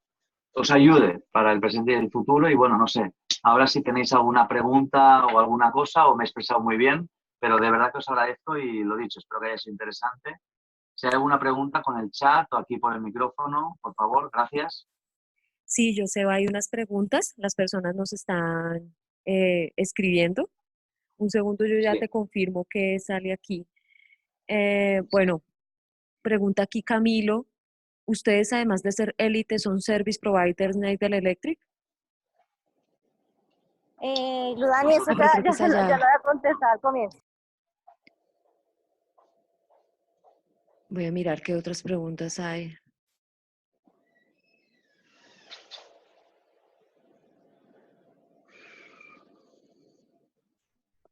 Speaker 2: os ayude para el presente y el futuro. Y bueno, no sé, ahora si tenéis alguna pregunta o alguna cosa, o me he expresado muy bien, pero de verdad que os agradezco y lo dicho, espero que haya sido interesante. Si hay alguna pregunta con el chat o aquí por el micrófono, por favor, gracias.
Speaker 3: Sí, Joseba, hay unas preguntas. Las personas nos están escribiendo. Un segundo, yo ya
Speaker 2: Sí.
Speaker 3: te confirmo que sale aquí. Bueno, pregunta aquí Camilo. ¿Ustedes, además de ser élite, son service providers Nadal Electric?
Speaker 4: Dani, eso ya lo voy a contestar al comienzo.
Speaker 3: Voy a mirar qué otras preguntas hay.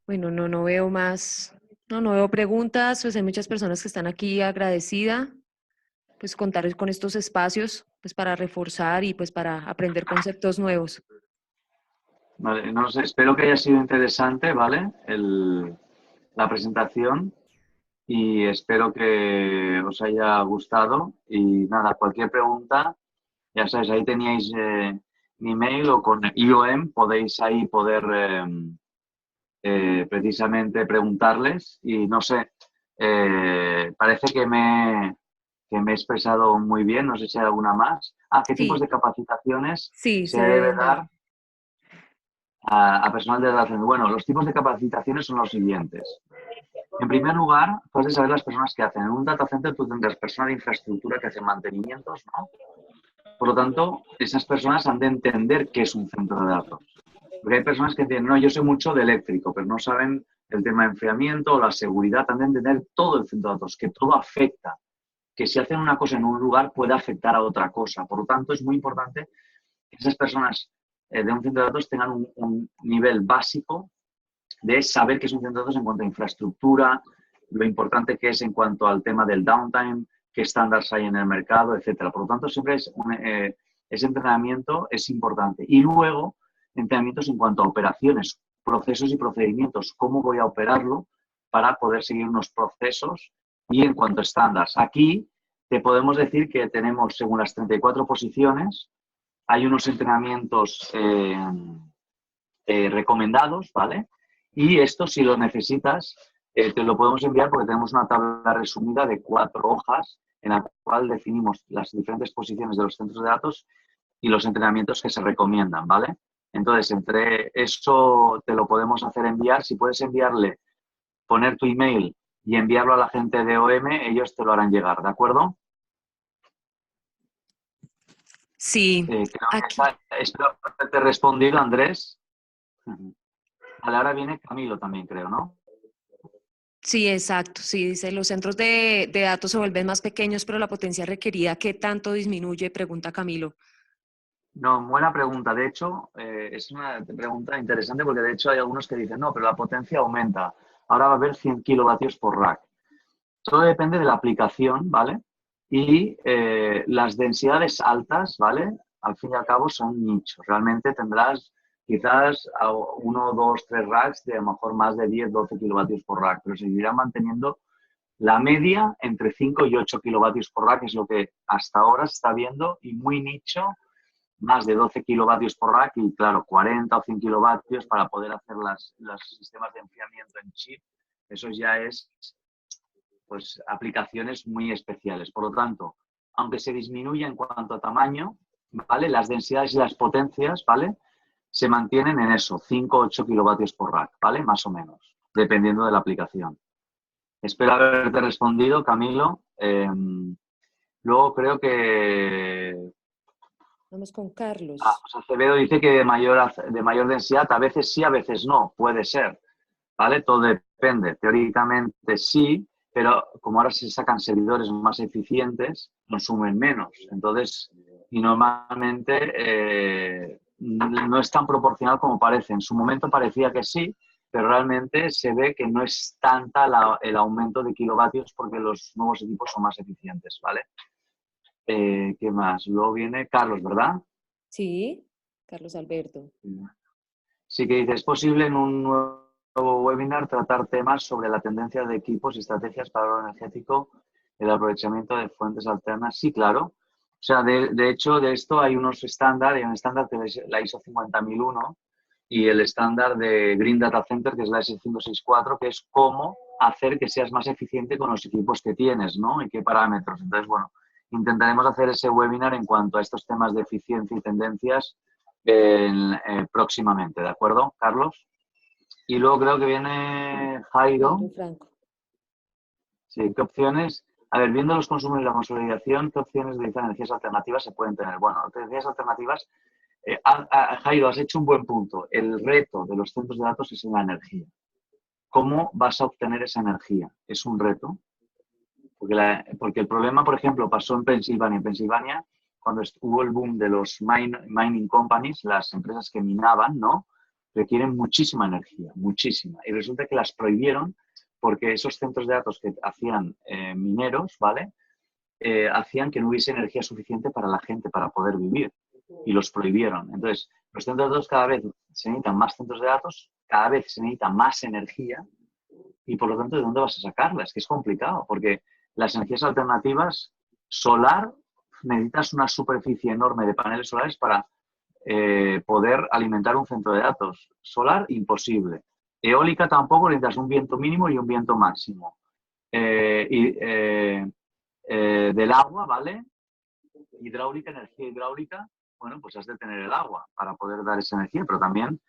Speaker 3: Bueno, no veo más, no veo preguntas, pues hay muchas personas que están aquí agradecida, pues contar con estos espacios, pues para reforzar y pues para aprender conceptos nuevos.
Speaker 2: Vale, no sé, espero que haya sido interesante, ¿vale? La presentación y espero que os haya gustado. Y nada, cualquier pregunta, ya sabéis, ahí teníais mi email o con IOM, podéis ahí precisamente preguntarles y no sé, parece que me he expresado muy bien, no sé si hay alguna más. ¿Qué tipos de capacitaciones
Speaker 3: Sí,
Speaker 2: se
Speaker 3: se
Speaker 2: debe
Speaker 3: deben
Speaker 2: dar a personal de relación? Bueno, los tipos de capacitaciones son los siguientes. En primer lugar, tú has de saber las personas que hacen. En un data center tú tendrás personal de infraestructura que hacen mantenimientos, ¿no? Por lo tanto, esas personas han de entender qué es un centro de datos. Porque hay personas que dicen, no, yo sé mucho de eléctrico, pero no saben el tema de enfriamiento o la seguridad. Han de entender todo el centro de datos, que todo afecta. Que si hacen una cosa en un lugar puede afectar a otra cosa. Por lo tanto, es muy importante que esas personas de un centro de datos tengan un nivel básico de saber qué es un centro de datos en cuanto a infraestructura, lo importante que es en cuanto al tema del downtime, qué estándares hay en el mercado, etcétera. Por lo tanto, siempre ese entrenamiento es importante. Y luego, entrenamientos en cuanto a operaciones, procesos y procedimientos, cómo voy a operarlo para poder seguir unos procesos y en cuanto a estándares. Aquí te podemos decir que tenemos, según las 34 posiciones, hay unos entrenamientos recomendados, ¿vale? Y esto, si lo necesitas, te lo podemos enviar porque tenemos una tabla resumida de 4 hojas en la cual definimos las diferentes posiciones de los centros de datos y los entrenamientos que se recomiendan, ¿vale? Entonces, entre eso te lo podemos hacer enviar. Si puedes enviarle, poner tu email y enviarlo a la gente de OM, ellos te lo harán llegar, ¿de acuerdo?
Speaker 3: Sí,
Speaker 2: Creo
Speaker 3: aquí.
Speaker 2: que espero haberte respondido, Andrés. Vale, ahora viene Camilo también, creo, ¿no?
Speaker 3: Sí, exacto. Sí, dice, los centros de datos se vuelven más pequeños, pero la potencia requerida, ¿qué tanto disminuye? Pregunta Camilo.
Speaker 2: No, buena pregunta. De hecho, es una pregunta interesante porque de hecho hay algunos que dicen, no, pero la potencia aumenta. Ahora va a haber 100 kilovatios por rack. Todo depende de la aplicación, ¿vale? Y las densidades altas, ¿vale? Al fin y al cabo son nichos. Realmente tendrás quizás 1, 2, 3 racks de a lo mejor más de 10, 12 kilovatios por rack, pero seguirá manteniendo la media entre 5 y 8 kilovatios por rack, que es lo que hasta ahora se está viendo, y muy nicho, más de 12 kilovatios por rack y, claro, 40 o 100 kilovatios para poder hacer los sistemas de enfriamiento en chip. Eso ya es, pues, aplicaciones muy especiales. Por lo tanto, aunque se disminuya en cuanto a tamaño, ¿vale? Las densidades y las potencias, ¿vale? Se mantienen en eso, 5 o 8 kilovatios por rack, ¿vale? Más o menos, dependiendo de la aplicación. Espero haberte respondido, Camilo. Luego creo que
Speaker 3: Vamos con Carlos.
Speaker 2: José Acevedo dice que de mayor densidad, a veces sí, a veces no, puede ser, ¿vale? Todo depende. Teóricamente sí, pero como ahora se sacan servidores más eficientes, consumen menos. Entonces, y normalmente no es tan proporcional como parece. En su momento parecía que sí, pero realmente se ve que no es tanta el aumento de kilovatios porque los nuevos equipos son más eficientes, ¿vale? ¿Qué más? Luego viene Carlos, ¿verdad?
Speaker 3: Sí, Carlos Alberto.
Speaker 2: Sí que dice, ¿es posible en un nuevo webinar tratar temas sobre la tendencia de equipos y estrategias para el ahorro energético y el aprovechamiento de fuentes alternas? Sí, claro. O sea, de hecho, de esto hay unos estándares, hay un estándar que es la ISO 50001 y el estándar de Green Data Center, que es la S564, que es cómo hacer que seas más eficiente con los equipos que tienes, ¿no? Y qué parámetros. Entonces, bueno, intentaremos hacer ese webinar en cuanto a estos temas de eficiencia y tendencias próximamente, ¿de acuerdo, Carlos? Y luego creo que viene Jairo.
Speaker 3: Jairo Franco.
Speaker 2: Sí, ¿qué opciones? A ver, viendo los consumos y la consolidación, ¿qué opciones de utilizar energías alternativas se pueden tener? Bueno, energías alternativas, Jairo, has hecho un buen punto. El reto de los centros de datos es en la energía. ¿Cómo vas a obtener esa energía? Es un reto. Porque el problema, por ejemplo, pasó en Pensilvania. En Pensilvania, cuando hubo el boom de los mining companies, las empresas que minaban, ¿no? Requieren muchísima energía, muchísima. Y resulta que las prohibieron porque esos centros de datos que hacían mineros, ¿vale? Hacían que no hubiese energía suficiente para la gente para poder vivir. Y los prohibieron. Entonces, los centros de datos cada vez se necesitan más centros de datos, cada vez se necesita más energía y por lo tanto, ¿de dónde vas a sacarla? Es que es complicado porque las energías alternativas, solar, necesitas una superficie enorme de paneles solares para poder alimentar un centro de datos. Solar, imposible. Eólica tampoco, necesitas un viento mínimo y un viento máximo. Del agua, ¿vale? Hidráulica, energía hidráulica, bueno, pues has de tener el agua para poder dar esa energía, pero también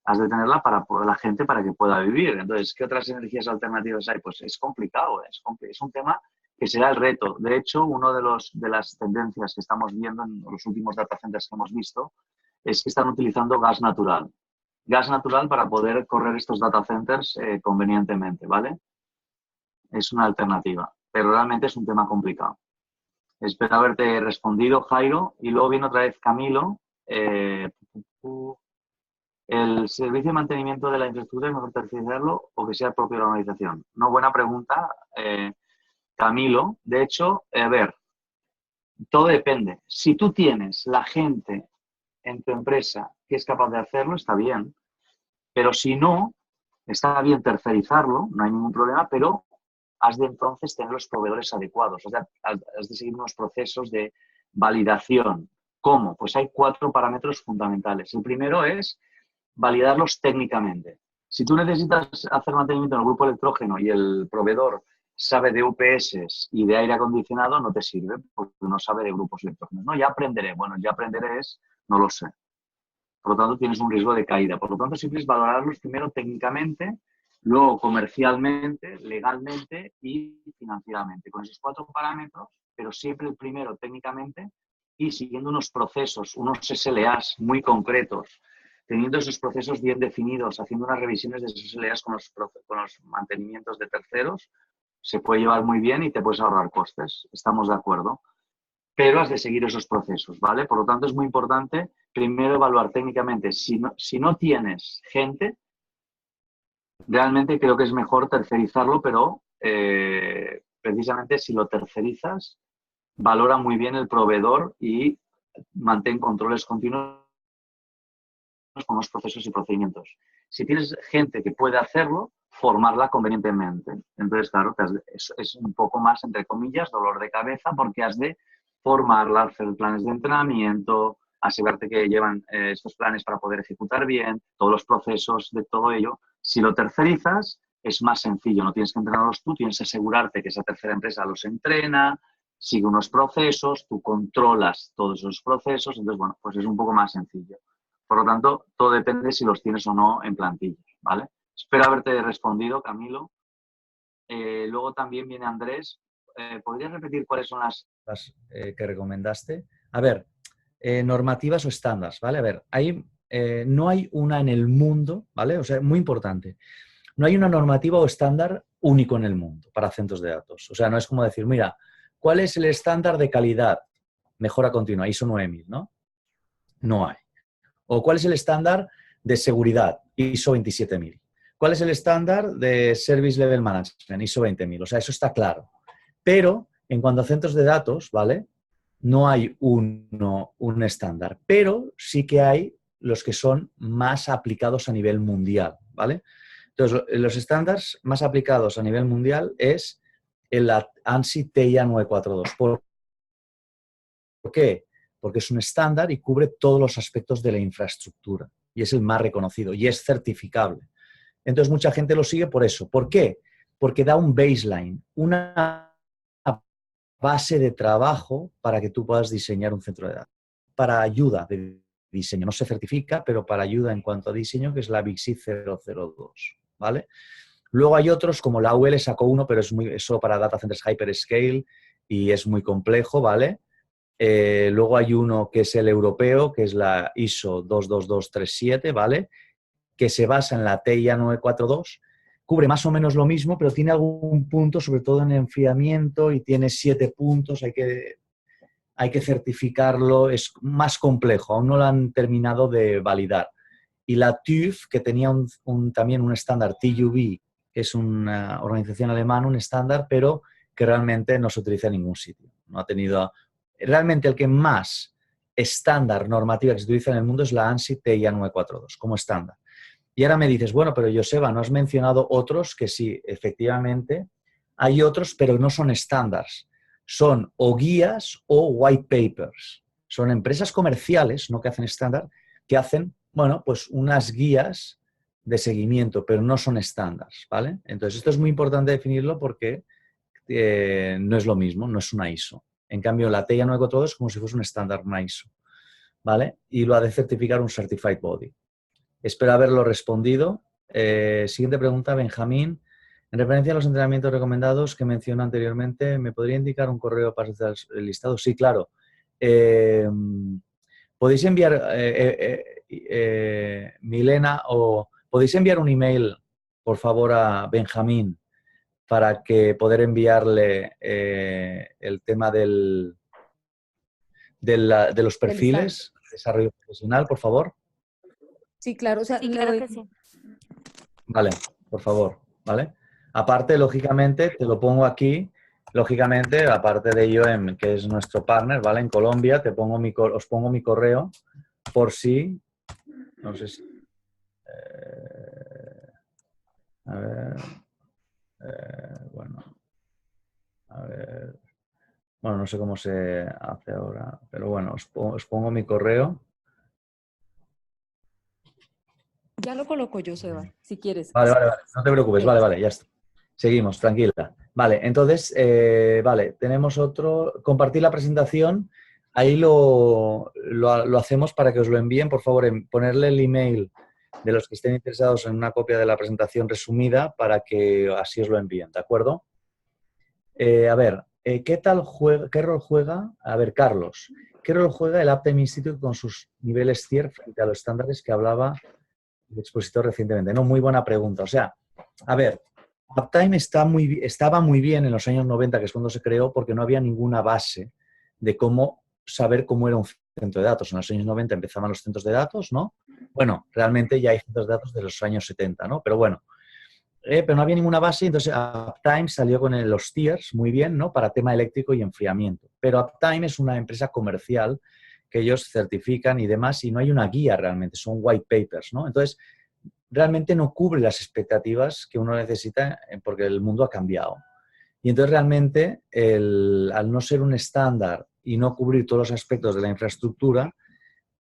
Speaker 2: has de tenerla para la gente para que pueda vivir. Entonces, ¿qué otras energías alternativas hay? Pues es complicado, es un tema que será el reto. De hecho, una de las tendencias que estamos viendo en los últimos data centers que hemos visto es que están utilizando gas natural. Gas natural para poder correr estos data centers convenientemente, ¿vale? Es una alternativa, pero realmente es un tema complicado. Espero haberte respondido, Jairo. Y luego viene otra vez Camilo. ¿El servicio de mantenimiento de la infraestructura es mejor tercerizarlo o que sea propio de la organización? No, buena pregunta, Camilo. De hecho, a ver, todo depende. Si tú tienes la gente en tu empresa que es capaz de hacerlo, está bien. Pero si no, está bien tercerizarlo, no hay ningún problema, pero has de entonces tener los proveedores adecuados. O sea, has de seguir unos procesos de validación. ¿Cómo? Pues hay 4 parámetros fundamentales. El primero es validarlos técnicamente. Si tú necesitas hacer mantenimiento en el grupo electrógeno y el proveedor sabe de UPS y de aire acondicionado, no te sirve porque no sabe de grupos electrógenos. No, ya aprenderé. Bueno, ya aprenderé no lo sé. Por lo tanto, tienes un riesgo de caída. Por lo tanto, siempre es valorarlos primero técnicamente, luego comercialmente, legalmente y financieramente. Con esos 4 parámetros, pero siempre el primero técnicamente y siguiendo unos procesos, unos SLAs muy concretos, teniendo esos procesos bien definidos, haciendo unas revisiones de esos SLAs con los mantenimientos de terceros, se puede llevar muy bien y te puedes ahorrar costes. Estamos de acuerdo. Pero has de seguir esos procesos, ¿vale? Por lo tanto, es muy importante primero evaluar técnicamente. Si no tienes gente, realmente creo que es mejor tercerizarlo, pero precisamente si lo tercerizas, valora muy bien el proveedor y mantén controles continuos con los procesos y procedimientos. Si tienes gente que puede hacerlo, formarla convenientemente. Entonces, claro, es un poco más, entre comillas, dolor de cabeza porque has de formarla, hacer planes de entrenamiento, asegurarte que llevan estos planes para poder ejecutar bien, todos los procesos de todo ello. Si lo tercerizas, es más sencillo, no tienes que entrenarlos tú, tienes que asegurarte que esa tercera empresa los entrena, sigue unos procesos, tú controlas todos esos procesos, entonces, bueno, pues es un poco más sencillo. Por lo tanto, todo depende si los tienes o no en plantilla, ¿vale? Espero haberte respondido, Camilo. Luego también viene Andrés. ¿Podrías repetir cuáles son las que recomendaste? A ver, normativas o estándares, ¿vale? A ver, no hay una en el mundo, ¿vale? O sea, muy importante. No hay una normativa o estándar único en el mundo para centros de datos. O sea, no es como decir, mira, ¿cuál es el estándar de calidad? Mejora continua, ISO 9000, ¿no? No hay. ¿O cuál es el estándar de seguridad? ISO 27000. ¿Cuál es el estándar de Service Level Management? ISO 20000. O sea, eso está claro. Pero en cuanto a centros de datos, ¿vale? No hay un estándar, pero sí que hay los que son más aplicados a nivel mundial, ¿vale? Entonces, los estándares más aplicados a nivel mundial es el ANSI TIA 942. ¿Por qué? Porque es un estándar y cubre todos los aspectos de la infraestructura y es el más reconocido y es certificable. Entonces, mucha gente lo sigue por eso. ¿Por qué? Porque da un baseline, una base de trabajo para que tú puedas diseñar un centro de datos. Para ayuda de diseño. No se certifica, pero para ayuda en cuanto a diseño, que es la BICSI 002, ¿vale? Luego hay otros, como la AUL sacó uno, pero es solo para data centers hyperscale y es muy complejo, ¿vale? Luego hay uno que es el europeo, que es la ISO 22237, ¿vale? Que se basa en la TIA 942, cubre más o menos lo mismo, pero tiene algún punto, sobre todo en enfriamiento, y tiene 7 puntos, hay que certificarlo, es más complejo, aún no lo han terminado de validar. Y la TÜV, que tenía también un estándar TÜV, que es una organización alemana, un estándar, pero que realmente no se utiliza en ningún sitio. No ha tenido... Realmente el que más estándar normativa que se utiliza en el mundo es la ANSI TIA 942, como estándar. Y ahora me dices, bueno, pero Joseba, ¿no has mencionado otros? Que sí, efectivamente, hay otros, pero no son estándares. Son o guías o white papers. Son empresas comerciales, no que hacen estándar, que hacen, bueno, pues unas guías de seguimiento, pero no son estándares, ¿vale? Entonces, esto es muy importante definirlo porque no es lo mismo, no es una ISO. En cambio, la TIA 942 es como si fuese un estándar, una ISO, ¿vale? Y lo ha de certificar un Certified Body. Espero haberlo respondido. Siguiente pregunta, Benjamín. En referencia a los entrenamientos recomendados que mencioné anteriormente, ¿me podría indicar un correo para hacer el listado? Sí, claro. Podéis enviar, Milena, o podéis enviar un email, por favor, a Benjamín para que poder enviarle el tema de los perfiles de desarrollo profesional, por favor.
Speaker 3: Sí, claro. O sea,
Speaker 1: Sí, claro que sí.
Speaker 3: Vale, por favor, ¿vale? Aparte, lógicamente, te lo pongo aquí, lógicamente, aparte de IOM, que es nuestro partner, ¿vale? En Colombia, os pongo mi correo por si, no sé si
Speaker 5: A ver. Bueno. A ver. Bueno, no sé cómo se hace ahora, pero bueno, os pongo mi correo.
Speaker 3: Ya lo coloco yo, Seba, si quieres.
Speaker 5: Vale, vale, vale. No te preocupes, vale, vale, ya está. Seguimos, tranquila. Vale, entonces, vale, tenemos otro. Compartir la presentación. Ahí lo hacemos para que os lo envíen. Por favor, ponerle el email de los que estén interesados en una copia de la presentación resumida para que así os lo envíen, ¿de acuerdo? A ver, ¿qué rol juega? A ver, Carlos, ¿qué rol juega el Uptime Institute con sus niveles CIER frente a los estándares que hablaba el expositor recientemente? No, muy buena pregunta. O sea, a ver, Uptime estaba muy bien en los años 90, que es cuando se creó, porque no había ninguna base de cómo saber cómo era un centro de datos. En los años 90 empezaban los centros de datos, ¿no? Bueno, realmente ya hay centros de datos de los años 70, ¿no? Pero bueno, pero no había ninguna base, entonces Uptime salió con los tiers muy bien, ¿no? Para tema eléctrico y enfriamiento. Pero Uptime es una empresa comercial que ellos certifican y demás, y no hay una guía realmente, son white papers, ¿no? Entonces, realmente no cubre las expectativas que uno necesita porque el mundo ha cambiado. Y entonces realmente, al no ser un estándar y no cubrir todos los aspectos de la infraestructura,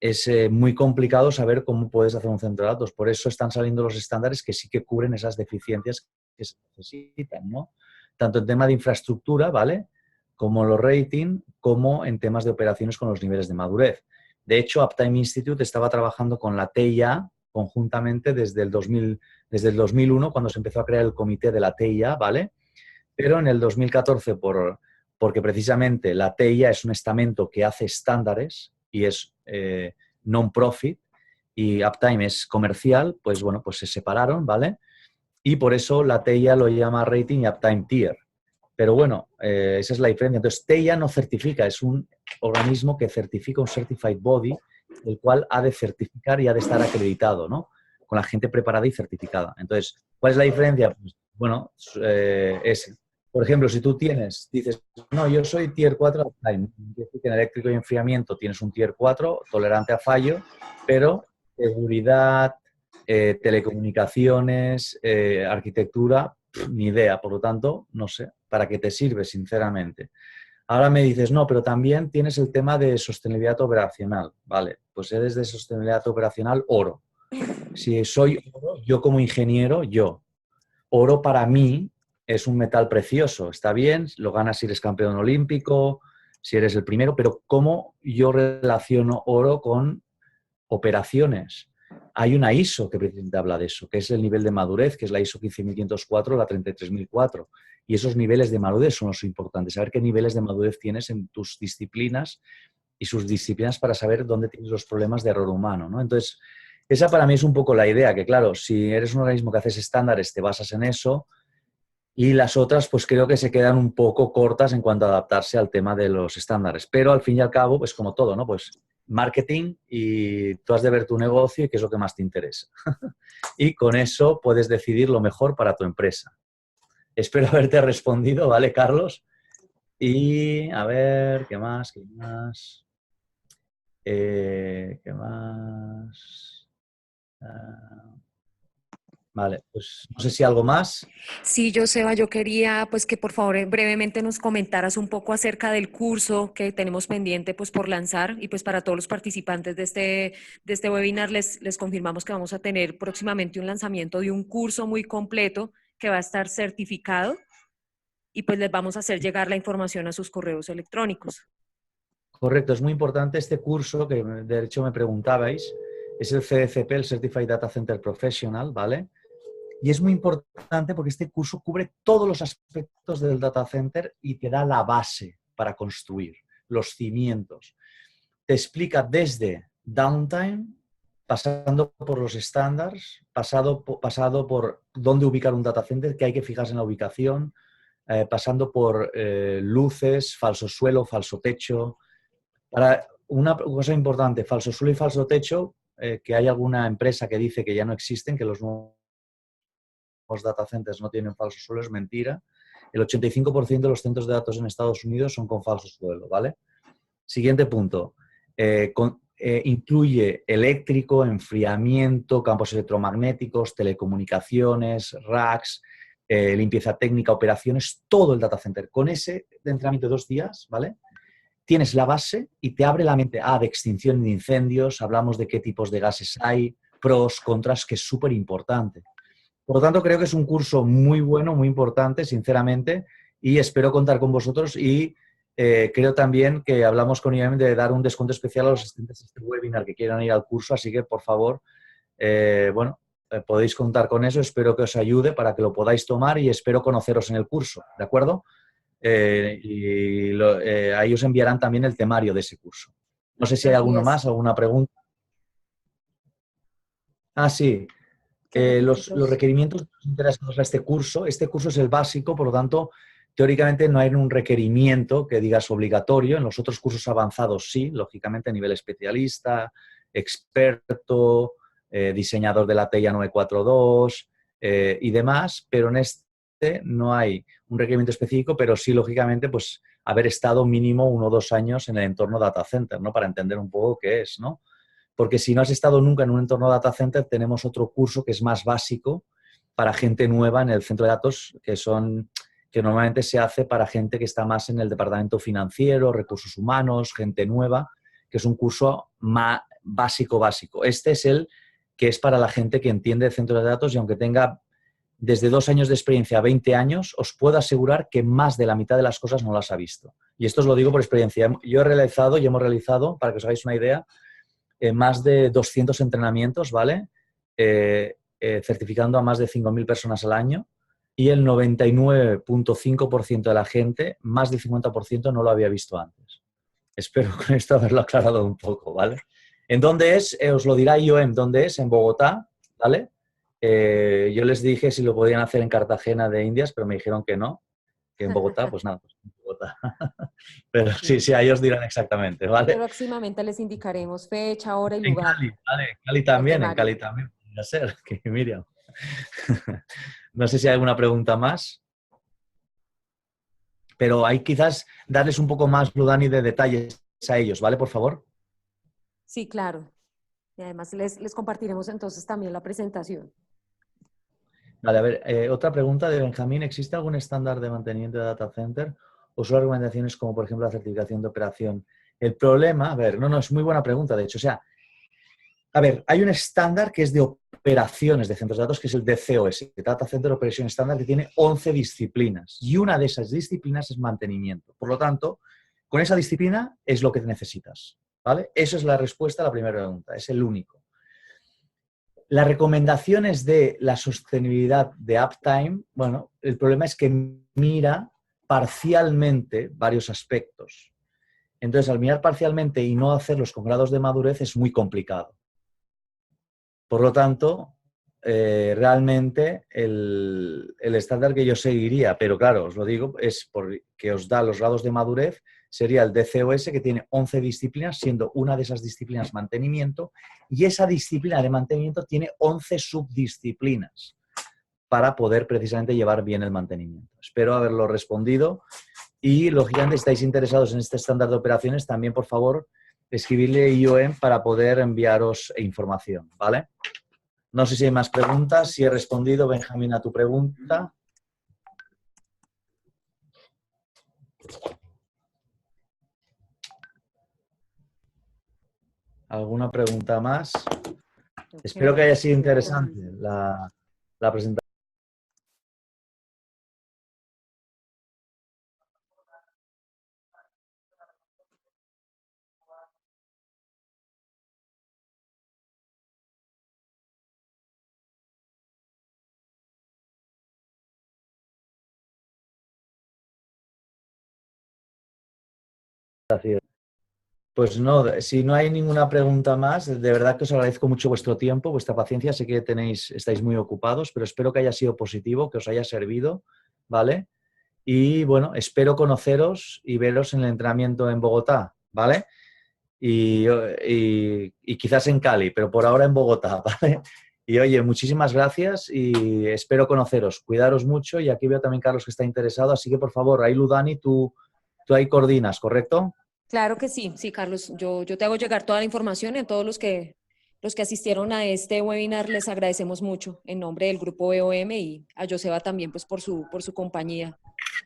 Speaker 5: es muy complicado saber cómo puedes hacer un centro de datos. Por eso están saliendo los estándares que sí que cubren esas deficiencias que se necesitan, ¿no? Tanto en tema de infraestructura, ¿vale? Como los rating, como en temas de operaciones con los niveles de madurez. De hecho, Uptime Institute estaba trabajando con la TIA conjuntamente desde el 2001, cuando se empezó a crear el comité de la TIA, ¿vale? Pero en el 2014, porque precisamente la TIA es un estamento que hace estándares y es non-profit y Uptime es comercial, pues bueno, pues se separaron, ¿vale? Y por eso la TIA lo llama Rating y Uptime Tier. Pero bueno, esa es la diferencia. Entonces, TIA no certifica, es un organismo que certifica un Certified Body, el cual ha de certificar y ha de estar acreditado, ¿no? Con la gente preparada y certificada. Entonces, ¿cuál es la diferencia? Pues, bueno, por ejemplo, si tú dices, no, yo soy Tier 4 Uptime, en eléctrico y enfriamiento tienes un Tier 4, tolerante a fallo, pero seguridad, telecomunicaciones, arquitectura, ni idea. Por lo tanto, no sé, ¿para qué te sirve, sinceramente? Ahora me dices, no, pero también tienes el tema de sostenibilidad operacional. Vale, pues eres de sostenibilidad operacional oro. Si soy oro, yo como ingeniero, oro para mí es un metal precioso. Está bien, lo ganas si eres campeón olímpico, si eres el primero, pero ¿cómo yo relaciono oro con operaciones? Hay una ISO que precisamente habla de eso, que es el nivel de madurez, que es la ISO 15504, la 33004. Y esos niveles de madurez son los importantes. Saber qué niveles de madurez tienes en tus disciplinas y sus disciplinas para saber dónde tienes los problemas de error humano, ¿no? Entonces, esa para mí es un poco la idea, que claro, si eres un organismo que haces estándares, te basas en eso, y las otras, pues creo que se quedan un poco cortas en cuanto a adaptarse al tema de los estándares. Pero al fin y al cabo, pues como todo, ¿no? Pues marketing y tú has de ver tu negocio y qué es lo que más te interesa. Y con eso puedes decidir lo mejor para tu empresa. Espero haberte respondido, ¿vale, Carlos? Y a ver, ¿qué más? ¿Qué más? ¿Qué más? Vale, pues no sé si algo más.
Speaker 3: Sí, yo, Seba, yo quería pues que por favor brevemente nos comentaras un poco acerca del curso que tenemos pendiente pues por lanzar y pues para todos los participantes de este webinar les confirmamos que vamos a tener próximamente un lanzamiento de un curso muy completo que va a estar certificado y pues les vamos a hacer llegar la información a sus correos electrónicos.
Speaker 5: Correcto, es muy importante este curso que de hecho me preguntabais, es el CDCP, el Certified Data Center Professional, ¿vale? Y es muy importante porque este curso cubre todos los aspectos del data center y te da la base para construir, los cimientos. Te explica desde downtime, pasando por los estándares, pasado por dónde ubicar un data center, que hay que fijarse en la ubicación, pasando por luces, falso suelo, falso techo. Para una cosa importante, falso suelo y falso techo, que hay alguna empresa que dice que ya no existen, que los nuevos data centers no tienen falso suelo, es mentira. El 85% de los centros de datos en Estados Unidos son con falso suelo, ¿vale? Siguiente punto. incluye eléctrico, enfriamiento, campos electromagnéticos, telecomunicaciones, racks, limpieza técnica, operaciones, todo el data center. Con ese entrenamiento de 2 días, ¿vale? Tienes la base y te abre la mente. De extinción de incendios, hablamos de qué tipos de gases hay, pros, contras, que es súper importante. Por lo tanto, creo que es un curso muy bueno, muy importante, sinceramente, y espero contar con vosotros y creo también que hablamos con IBM de dar un descuento especial a los asistentes de este webinar que quieran ir al curso, así que, por favor, podéis contar con eso. Espero que os ayude para que lo podáis tomar y espero conoceros en el curso, ¿de acuerdo? Ahí os enviarán también el temario de ese curso. No sé si hay
Speaker 3: Así
Speaker 5: alguno
Speaker 3: es.
Speaker 5: más, alguna pregunta. Sí.
Speaker 3: ¿Qué
Speaker 5: Los
Speaker 3: requisitos?
Speaker 5: requerimientos interesados a este curso es el básico, por lo tanto, teóricamente no hay un requerimiento que digas obligatorio. En los otros cursos avanzados sí, lógicamente a nivel especialista, experto, diseñador de la TIA 942 y demás, pero en este no hay un requerimiento específico, pero sí, lógicamente, pues haber estado mínimo 1 o 2 años en el entorno data center, ¿no? Para entender un poco qué es, ¿no? Porque si no has estado nunca en un entorno data center, tenemos otro curso que es más básico para gente nueva en el centro de datos, que normalmente se hace para gente que está más en el departamento financiero, recursos humanos, gente nueva, que es un curso más básico. Este es el que es para la gente que entiende el centro de datos y aunque tenga desde 2 años de experiencia a 20 años, os puedo asegurar que más de la mitad de las cosas no las ha visto. Y esto os lo digo por experiencia. Yo he realizado y hemos realizado, para que os hagáis una idea, más de 200 entrenamientos, ¿vale? Certificando a más de 5.000 personas al año y el 99.5% de la gente, más del 50%, no lo había visto antes. Espero con esto haberlo aclarado un poco, ¿vale? ¿En dónde es? Os lo dirá IOM, ¿dónde es? En Bogotá, ¿vale? Yo les dije si lo podían hacer en Cartagena de Indias, pero me dijeron que no, que en Bogotá, pues nada, pues en Bogotá. Pero sí, a ellos dirán exactamente, ¿vale?
Speaker 3: Próximamente les indicaremos fecha, hora y lugar.
Speaker 5: En Cali también podría ser, que Miriam. No sé si hay alguna pregunta más, pero hay quizás darles un poco más, Ludani, de detalles a ellos, ¿vale? Por favor.
Speaker 3: Sí, claro. Y además les compartiremos entonces también la presentación.
Speaker 5: Vale, a ver, otra pregunta de Benjamín. ¿Existe algún estándar de mantenimiento de data center o solo recomendaciones como, por ejemplo, la certificación de operación? El problema, a ver, no, es muy buena pregunta, de hecho. O sea, a ver, hay un estándar que es de operaciones de centros de datos, que es el DCOS, Data Center Operation Standard, que tiene 11 disciplinas. Y una de esas disciplinas es mantenimiento. Por lo tanto, con esa disciplina es lo que necesitas, ¿vale? Esa es la respuesta a la primera pregunta, es el único. Las recomendaciones de la sostenibilidad de uptime, bueno, el problema es que mira parcialmente varios aspectos. Entonces, al mirar parcialmente y no hacerlos con grados de madurez es muy complicado. Por lo tanto, realmente el estándar que yo seguiría, pero claro, os lo digo, es porque os da los grados de madurez, sería el DCOS, que tiene 11 disciplinas, siendo una de esas disciplinas mantenimiento, y esa disciplina de mantenimiento tiene 11 subdisciplinas para poder precisamente llevar bien el mantenimiento. Espero haberlo respondido y, lógicamente, si estáis interesados en este estándar de operaciones, también, por favor, escribirle a IOM para poder enviaros información, ¿vale? No sé si hay más preguntas, si he respondido, Benjamín, a tu pregunta. ¿Alguna pregunta más? Espero que haya sido interesante la presentación. Pues no, si no hay ninguna pregunta más, de verdad que os agradezco mucho vuestro tiempo, vuestra paciencia. Sé que estáis muy ocupados, pero espero que haya sido positivo, que os haya servido, ¿vale? Y bueno, espero conoceros y veros en el entrenamiento en Bogotá, ¿vale? Y quizás en Cali, pero por ahora en Bogotá, ¿vale? Y oye, muchísimas gracias y espero conoceros. Cuidaros mucho y aquí veo también Carlos que está interesado, así que por favor, ahí Ludani, tú ahí coordinas, ¿correcto?
Speaker 3: Claro que sí, sí, Carlos. Yo te hago llegar toda la información y a todos los que asistieron a este webinar les agradecemos mucho en nombre del grupo EOM y a Joseba también pues por su compañía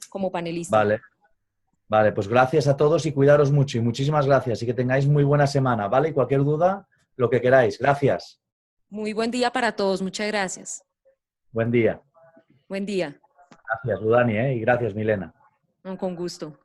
Speaker 3: como panelista.
Speaker 5: Vale. Vale, pues gracias a todos y cuidaros mucho y muchísimas gracias y que tengáis muy buena semana, ¿vale? Y cualquier duda, lo que queráis. Gracias.
Speaker 3: Muy buen día para todos. Muchas gracias.
Speaker 5: Buen día.
Speaker 3: Buen día.
Speaker 5: Gracias, Udani, y gracias, Milena.
Speaker 3: Con gusto.